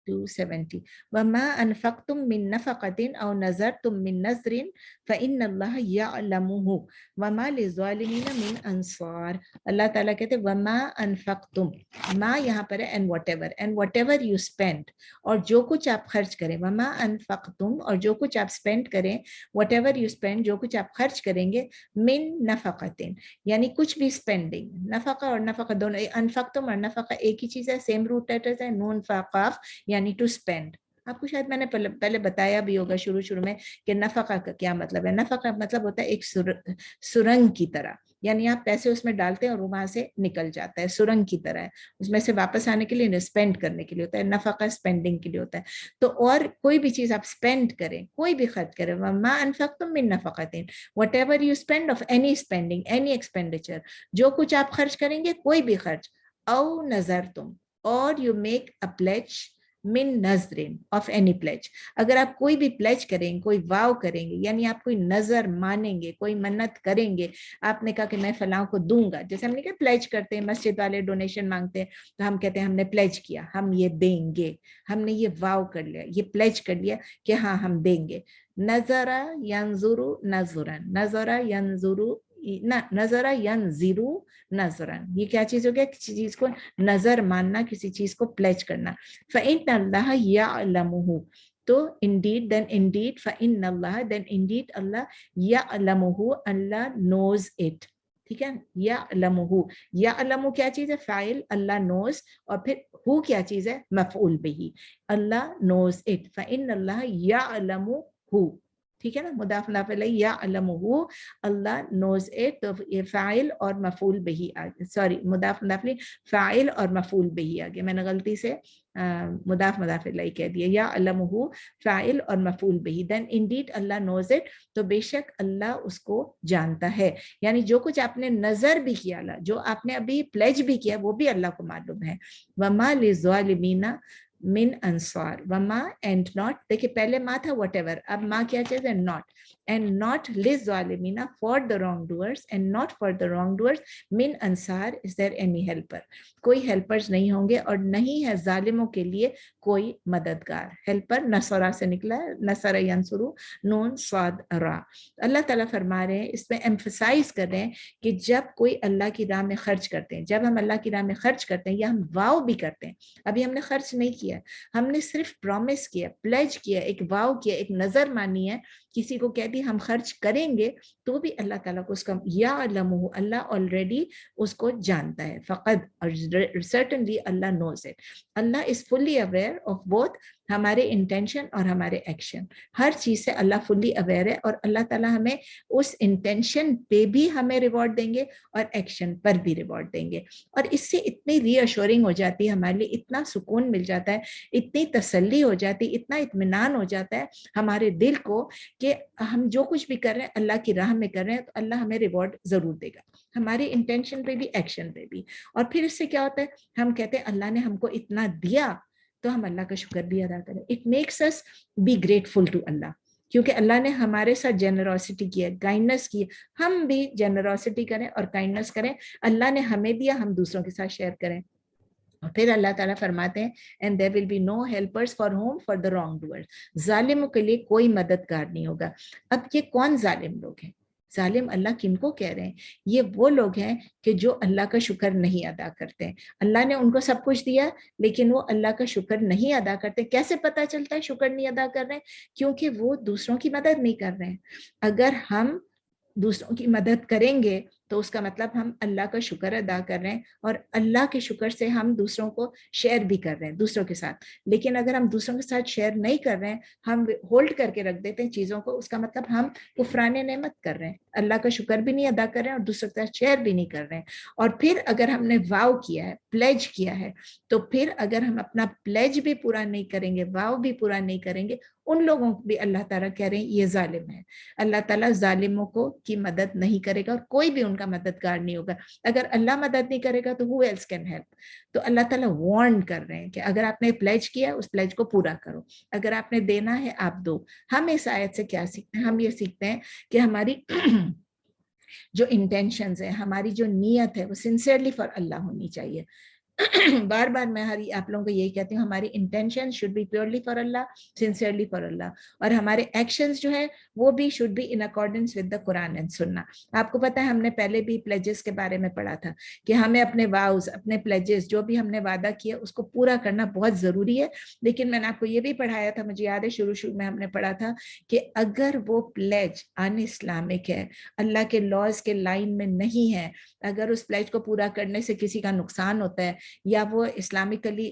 270 وما انفقتم من نفقة او نذرتم من نذر فإن الله يعلمه وما للظالمين من انصار. اللہ تعالیٰ کہتے ہیں وما انفقتم، ما یہاں پر ہے and whatever you spend، اور جو کچھ آپ خرچ کریں. وما انفقتم، اور جو کچھ آپ spend کریں، whatever you spend، جو کچھ آپ خرچ کریں گے، من نفقة یعنی کچھ بھی spending. نفقہ اور نفقہ دونوں، انفقتم اور نفقہ ایک ہی چیز ہے، سیم روٹ لیٹرز ہے، نون فا قاف، یعنی ٹو اسپینڈ. آپ کو شاید میں نے پہلے بتایا بھی ہوگا شروع میں کہ نفقہ کا کیا مطلب ہے. نفقہ کا مطلب ہوتا ہے ایک سرنگ کی طرح، یعنی آپ پیسے اس میں ڈالتے ہیں اور وہاں سے نکل جاتا ہے، سرنگ کی طرح ہے، اس میں سے واپس آنے کے لیے اسپینڈ کرنے کے لیے ہوتا ہے. نفقہ اسپینڈنگ کے لیے ہوتا ہے. تو اور کوئی بھی چیز آپ اسپینڈ کریں، کوئی بھی خرچ کریں، وما انفقتم من نفقۃ، whatever you spend of any spending, any expenditure, جو کچھ آپ خرچ کریں گے، کوئی بھی خرچ، او نذرتم، اور یو میک اے پلیج من نذرین آف اینی پلیج، اگر آپ کوئی بھی پلیج کریں گے، کوئی واو کریں گے، یعنی آپ کوئی نظر مانیں گے، کوئی منت کریں گے، آپ نے کہا کہ میں فلاں کو دوں گا، جیسے ہم نے کہا پلیج کرتے ہیں، مسجد والے ڈونیشن مانگتے ہیں تو ہم کہتے ہیں ہم نے پلیج کیا، ہم یہ دیں گے، ہم نے یہ واو کر لیا، یہ پلیج کر لیا کہ ہاں ہم دیں گے. نظر ینظر نظرا، نظر ینظر نظر ینظر نظرا، یہ کیا چیز ہو گیا؟ کسی چیز کو نظر ماننا، کسی چیز کو پلیج کرنا. فإن اللہ یعلمہ، تو indeed then indeed فإن اللہ then indeed Allah یعلمہ، Allah knows it. ٹھیک ہے، یعلمہ، یعلم کیا چیز ہے؟ فاعل، اللہ knows، اور پھر ہو کیا چیز ہے؟ مفعول بہ، اللہ knows it. فإن اللہ یعلمہ، ٹھیک ہے نا, مضاف مضاف الیہ یعلمہ, اللہ نوز اٹ, تو یہ فاعل اور مفعول بہی آگے, سوری مضاف مضاف الیہ فاعل اور مفعول بہی آگے, میں نے غلطی سے مضاف مضاف الیہ کہہ دیا, یعلمہ فاعل اور مفعول بہی, دین انڈیڈ اللہ نوز اٹ, تو بے شک اللہ اس کو جانتا ہے. یعنی جو کچھ آپ نے نظر بھی کیا, جو آپ نے ابھی پلیج بھی کیا, وہ بھی اللہ کو معلوم ہے. وما للظالمین من انصار, وما اینڈ ناٹ, دیکھیں پہلے ما تھا وٹ ایور, اب ما کیا چیز ہے, ناٹ, اینڈ ناٹ للظالمین for the wrongdoers, and not for the wrongdoers من انصار, از دیر اینی ہیلپر, کوئی ہیلپرز نہیں ہوں گے, اور نہیں ہے ظالموں کے لیے کوئی مددگار. ہیلپر نصرہ سے نکلا ہے, نصر ینصرو, نون صاد را. اللہ تعالیٰ فرما رہے ہیں, اس میں ایمفسائز کر رہے ہیں کہ جب کوئی اللہ کی راہ میں خرچ کرتے ہیں, جب ہم اللہ کی راہ میں خرچ کرتے ہیں, یا ہم واو بھی کرتے ہیں, ابھی ہم نے خرچ نہیں کیا, ہم نے صرف پرومس کیا, پلیج کیا, ایک واو کیا, ایک نظر مانی ہے, کسی کو کہہ دی ہم خرچ کریں گے, تو بھی اللہ تعالیٰ کو اس کا یعلمہ, اللہ آلریڈی اس کو جانتا ہے. فقط, اور certainly Allah knows it, Allah is fully aware of both ہمارے انٹینشن اور ہمارے ایکشن. ہر چیز سے اللہ فلی اویئر ہے, اور اللہ تعالیٰ ہمیں اس انٹینشن پہ بھی ہمیں ریوارڈ دیں گے, اور ایکشن پر بھی ریوارڈ دیں گے. اور اس سے اتنی ری ایشورنگ ہو جاتی ہے ہمارے لیے, اتنا سکون مل جاتا ہے, اتنی تسلی ہو جاتی, اتنا اطمینان ہو جاتا ہے ہمارے دل کو, کہ ہم جو کچھ بھی کر رہے ہیں اللہ کی راہ میں کر رہے ہیں, تو اللہ ہمیں ریوارڈ ضرور دے گا, ہماری انٹینشن پہ بھی ایکشن پہ بھی. اور پھر اس سے کیا ہوتا ہے, ہم کہتے ہیں اللہ نے ہم کو اتنا دیا, تو ہم اللہ کا شکر بھی ادا کریں. It makes us be grateful to Allah, کیونکہ اللہ نے ہمارے ساتھ جنرosity کی ہے, کائنڈنس کی ہے, ہم بھی جنرosity کریں اور کائنڈنس کریں. اللہ نے ہمیں دیا, ہم دوسروں کے ساتھ شیئر کریں. اور پھر اللہ تعالیٰ فرماتے ہیں and there will be no helpers for whom, for the wrongdoers, ظالموں کے لیے کوئی مددگار نہیں ہوگا. اب یہ کون ظالم لوگ ہیں؟ ظالم اللہ کن کو کہہ رہے ہیں؟ یہ وہ لوگ ہیں کہ جو اللہ کا شکر نہیں ادا کرتے ہیں. اللہ نے ان کو سب کچھ دیا, لیکن وہ اللہ کا شکر نہیں ادا کرتے. کیسے پتہ چلتا ہے شکر نہیں ادا کر رہے ہیں؟ کیونکہ وہ دوسروں کی مدد نہیں کر رہے ہیں. اگر ہم دوسروں کی مدد کریں گے تو اس کا مطلب ہم اللہ کا شکر ادا کر رہے ہیں, اور اللہ کے شکر سے ہم دوسروں کو شیئر بھی کر رہے ہیں دوسروں کے ساتھ. لیکن اگر ہم دوسروں کے ساتھ شیئر نہیں کر رہے ہیں, ہم ہولڈ کر کے رکھ دیتے ہیں چیزوں کو, اس کا مطلب ہم کفران نعمت کر رہے ہیں, اللہ کا شکر بھی نہیں ادا کر رہے ہیں, اور دوسروں کے ساتھ شیئر بھی نہیں کر رہے ہیں. اور پھر اگر ہم نے واو کیا ہے, پلیج کیا ہے, تو پھر اگر ہم اپنا پلیج بھی پورا نہیں کریں گے, واو بھی پورا نہیں کریں گے, ان لوگوں کو بھی اللہ تعالیٰ کہہ رہے ہیں یہ ظالم ہے. اللہ تعالیٰ ظالموں کو کی مدد نہیں کرے گا, اور کوئی بھی ان کا مددگار نہیں ہوگا. اگر اللہ مدد نہیں کرے گا تو who else can help. تو اللہ تعالیٰ وارن کر رہے ہیں کہ اگر آپ نے پلیج کیا, اس پلیج کو پورا کرو, اگر آپ نے دینا ہے آپ دو. ہم اس آیت سے کیا سیکھتے ہیں؟ ہم یہ سیکھتے ہیں کہ ہماری جو انٹینشنز ہیں, ہماری جو نیت ہے, وہ سنسیئرلی فار اللہ ہونی چاہیے. بار بار میں آپ لوگوں کو یہی کہتی ہوں, ہماری intention should be purely for Allah, sincerely for Allah, اور ہمارے ایکشنز جو ہے وہ بھی should be in accordance with the Quran and Sunnah. آپ کو پتہ ہے ہم نے پہلے بھی پلیجز کے بارے میں پڑھا تھا کہ ہمیں اپنے واؤز, اپنے پلیجز, جو بھی ہم نے وعدہ کیا اس کو پورا کرنا بہت ضروری ہے. لیکن میں نے آپ کو یہ بھی پڑھایا تھا, مجھے یاد ہے شروع میں ہم نے پڑھا تھا کہ اگر وہ پلیج ان اسلامک ہے, اللہ کے لاز کے لائن میں نہیں ہے, اگر اس پلیج کو پورا کرنے سے کسی کا نقصان ہوتا ہے, یا وہ اسلامکلی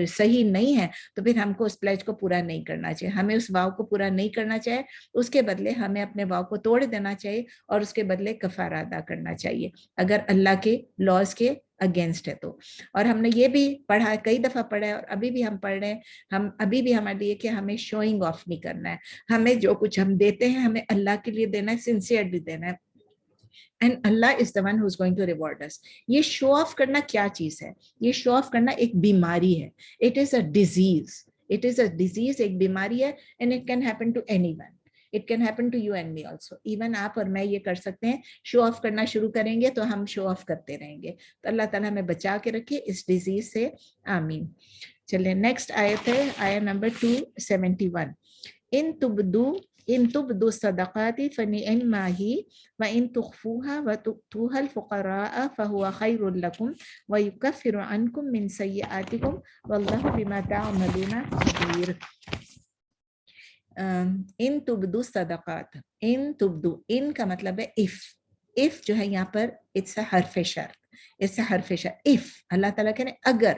صحیح نہیں ہے, تو پھر ہم کو اس پلیج کو پورا نہیں کرنا چاہیے, ہمیں اس واو کو پورا نہیں کرنا چاہیے. اس کے بدلے ہمیں اپنے واو کو توڑ دینا چاہیے, اور اس کے بدلے کفارہ ادا کرنا چاہیے اگر اللہ کے لاز کے اگینسٹ ہے تو. اور ہم نے یہ بھی پڑھا, کئی دفعہ پڑھا ہے, اور ابھی بھی ہم پڑھ رہے ہیں, ہم ابھی بھی ہمارے لیے کہ ہمیں شوئنگ آف نہیں کرنا ہے. ہمیں جو کچھ ہم دیتے ہیں ہمیں اللہ کے لیے دینا ہے, سنسیئرلی دینا ہے, and Allah is the one who is going to reward us. یہ شو آف کرنا کیا چیز ہے؟ یہ شو آف کرنا ایک بیماری ہے. It is a disease. It is a disease, ایک بیماری ہے, and it can happen to anyone. It can happen to you and me also. Even آپ اور میں یہ کر سکتے ہیں, شو آف کرنا شروع کریں گے تو ہم شو آف کرتے رہیں گے. تو اللہ تعالیٰ ہمیں بچا کے رکھے اس ڈیزیز سے, آمین. چلیں نیکسٹ آیت ہے, آیت نمبر 271. ان تبدوا الصدقات فنعما هي وان تخفوها وتؤتوها الفقراء فهو خير لكم ويكفر عنكم من سيئاتكم والله بما تعملون خبير. ان تبدوا الصدقات, ان تبدو, ان کا مطلب ہے if جو ہے یہاں پر it's a حرف شرط, it's a حرف شرط. if اللہ تعالیٰ کہنے اگر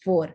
4।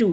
2,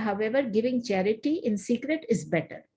however giving charity in secret is better,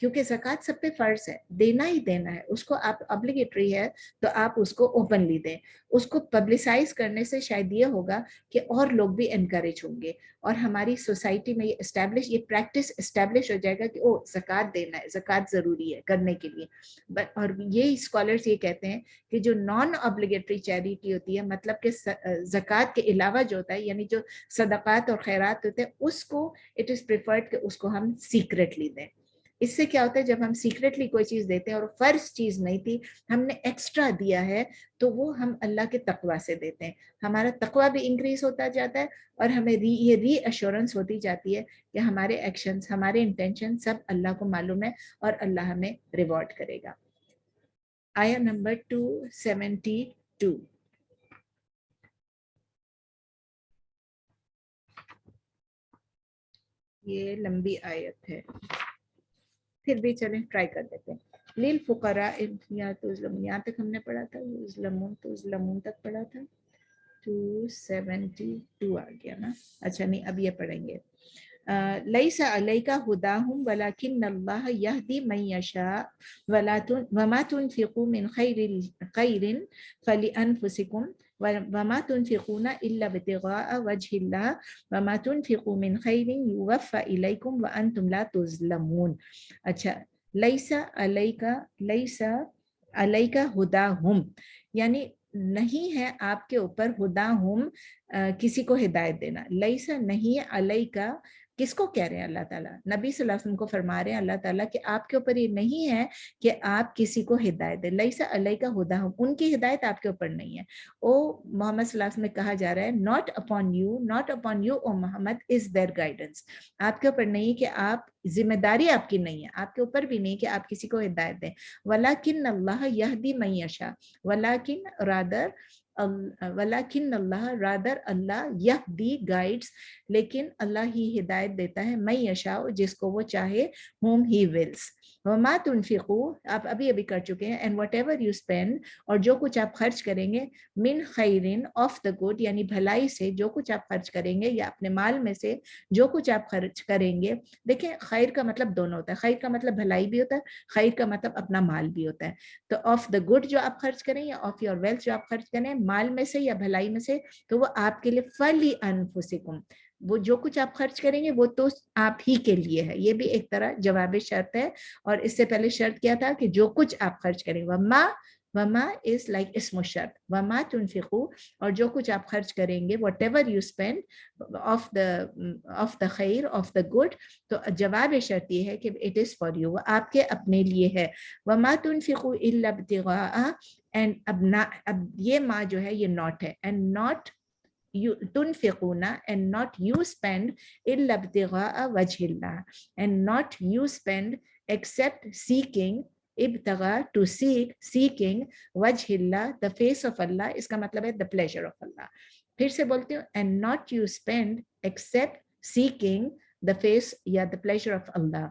کیونکہ زکوٰۃ سب پہ فرض ہے، دینا ہی دینا ہے اس کو. آپ obligatory ہے تو آپ اس کو اوپنلی دیں. اس کو پبلسائز کرنے سے شاید یہ ہوگا کہ اور لوگ بھی انکریج ہوں گے، اور ہماری سوسائٹی میں یہ پریکٹس اسٹیبلش ہو جائے گا کہ او زکوٰۃ دینا ہے، زکوٰۃ ضروری ہے کرنے کے لیے. اور یہ اسکالرس یہ کہتے ہیں کہ جو نان obligatory چیریٹی ہوتی ہے، مطلب کہ زکوٰۃ کے علاوہ جو ہوتا ہے، یعنی جو صدقات اور خیرات ہوتے ہیں، اس کو اٹ از پریفرڈ کہ اس کو ہم سیکریٹلی دیں. اس سے کیا ہوتا ہے، جب ہم سیکریٹلی کوئی چیز دیتے ہیں اور فرض چیز نہیں تھی، ہم نے ایکسٹرا دیا ہے، تو وہ ہم اللہ کے تقوی سے دیتے ہیں. ہمارا تقوی بھی انکریز ہوتا جاتا ہے، اور ہمیں یہ ری ایشورنس ہوتی جاتی ہے کہ ہمارے ایکشنز، ہمارے انٹینشن سب اللہ کو معلوم ہے، اور اللہ ہمیں ریوارڈ کرے گا. آیا نمبر 272. یہ لمبی آیت ہے، پھر بھی چلیں ٹرائی کر دیتے ہیں. للفقراء، یہاں تک ہم نے پڑھا تھا، یظلمون تک پڑھا تھا. 272 آ گیا نا. اچھا نہیں، اب یہ پڑھیں گے. لیس علیک ہداہم ولکن اللہ یہدی من یشاء وما تنفقوا من خیر فلانفسکم وما تنفقون الا ابتغاء وجہ اللہ وما تنفقوا من خیر یوفى الیکم وانتم لا تظلمون. اچھا، لیس علیک ہداہم، یعنی نہیں ہے آپ کے اوپر ہداہم، کسی کو ہدایت دینا. لیسا نہیں، علیکا کس کو کہہ رہے ہیں؟ اللہ تعالیٰ نبی صلی اللہ علیہ وسلم کو فرما رہے ہیں اللہ تعالیٰ کہ آپ کے اوپر یہ نہیں ہے کہ آپ کسی کو ہدایت دیں. لیسا علیکا ہداہم، ان کی ہدایت آپ کے اوپر نہیں ہے. او محمد صلی اللہ علیہ وسلم میں کہا جا رہا ہے not upon you O Muhammad is their guidance. آپ کے اوپر نہیں کہ آپ، ذمہ داری آپ کی نہیں ہے، آپ کے اوپر بھی نہیں کہ آپ کسی کو ہدایت دیں. ولیکن اللہ یہدی من یشاء، ولیکن اللہ یہدی گائیڈس، لیکن اللہ ہی ہدایت دیتا ہے، من یشاء جس کو وہ چاہے، whom he wills. وما تنفقوا، آپ ابھی کر چکے ہیں. and whatever you spend، اور جو کچھ آپ خرچ کریں گے، من خیرن آف دا گڈ، یعنی بھلائی سے جو کچھ آپ خرچ کریں گے، یا اپنے مال میں سے جو کچھ آپ خرچ کریں گے. دیکھیں، خیر کا مطلب دونوں ہوتا ہے، خیر کا مطلب بھلائی بھی ہوتا ہے، خیر کا مطلب اپنا مال بھی ہوتا ہے. تو آف دا گڈ جو آپ خرچ کریں، یا آف یور ویلتھ جو آپ خرچ کریں، مال میں سے یا بھلائی میں سے، تو وہ آپ کے لیے فلی انفسکم، وہ جو کچھ آپ خرچ کریں گے وہ تو آپ ہی کے لیے ہے. یہ بھی ایک طرح جواب شرط ہے. اور اس سے پہلے شرط کیا تھا کہ جو کچھ آپ خرچ کریں گے، وما is like اسم الشرط، وما تنفقوا، اور جو کچھ آپ خرچ کریں گے، whatever you spend of the خیر of the good، تو جواب شرط یہ ہے کہ it is for you، وہ آپ کے اپنے لیے ہے. وما تنفقوا الا ابتغاء، and اب یہ ما جو ہے یہ not ہے، and not you تنفقون and not you spend الا ابتغاء وجہ اللہ، and not you spend except seeking، ابتغاء to seeking وجہ اللہ the face of اللہ، اس کا مطلب ہے the pleasure of اللہ. پھر سے بولتی ہوں، and not you spend except seeking the face یا the pleasure of اللہ،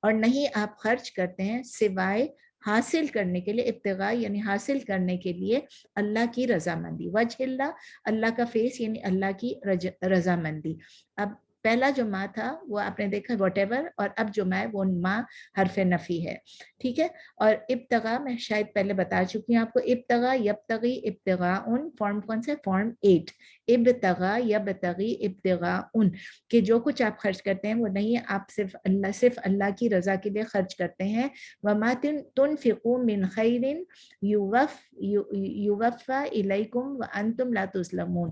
اور نہیں آپ خرچ کرتے ہیں سوائے حاصل کرنے کے لیے، ابتغاء یعنی حاصل کرنے کے لیے اللہ کی رضامندی، وجہ اللہ اللہ کا فیس یعنی اللہ کی رضامندی. اب پہلا جو ما تھا وہ آپ نے دیکھا واٹ ایور، اور اب جو ما ہے وہ ما حرف نفی ہے. ٹھیک ہے. اور ابتغاء میں شاید پہلے بتا چکی ہوں آپ کو، ابتغاء یبتغی ابتغاء، فارم کون سا ہے؟ فارم 8. ابتغاء یبتغی ابتغاء، کہ جو کچھ آپ خرچ کرتے ہیں وہ نہیں ہے آپ صرف اللہ کی رضا کے لیے خرچ کرتے ہیں. وما تنفقوا من خیر یوفى الیکم وانتم لا تظلمون.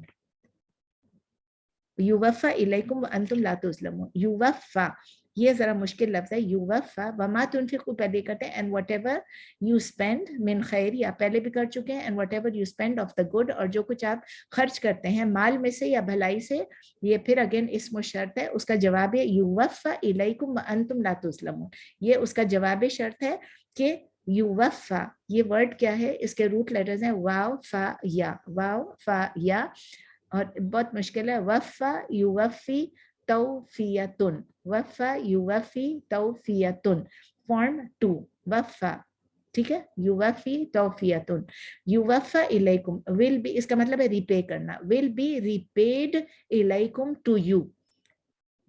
یوفى الیکم وانتم لا تظلمون، یوفى یہ ذرا مشکل لفظ ہے. یوفى، وما تنفقوا پہلے کرتے ہیں، and whatever you spend من خیر، یا پہلے بھی کر چکے ہیں، and whatever you spend of the good، اور جو کچھ آپ خرچ کرتے ہیں مال میں سے یا بھلائی سے. یہ پھر اگین اسم و شرط ہے، اس کا جواب ہے یوفى الیکم وانتم لا تظلمون. یہ اس کا جواب شرط ہے کہ یوفى، یہ ورڈ کیا ہے؟ اس کے روٹ لیٹرز ہیں واو فا یا، واو فا یا، اور بہت مشکل ہے. وفا یوفی توفیتن، وفا یوفی توفیتن، فارم 2 وفا. ٹھیک ہے. یوفی توفیتن، یوفا الیکم، ول بی، اس کا مطلب ہے ریپے کرنا، ول بی ریپیڈ الیکم to you.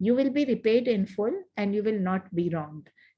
you will be repaid in full and you will not be wronged,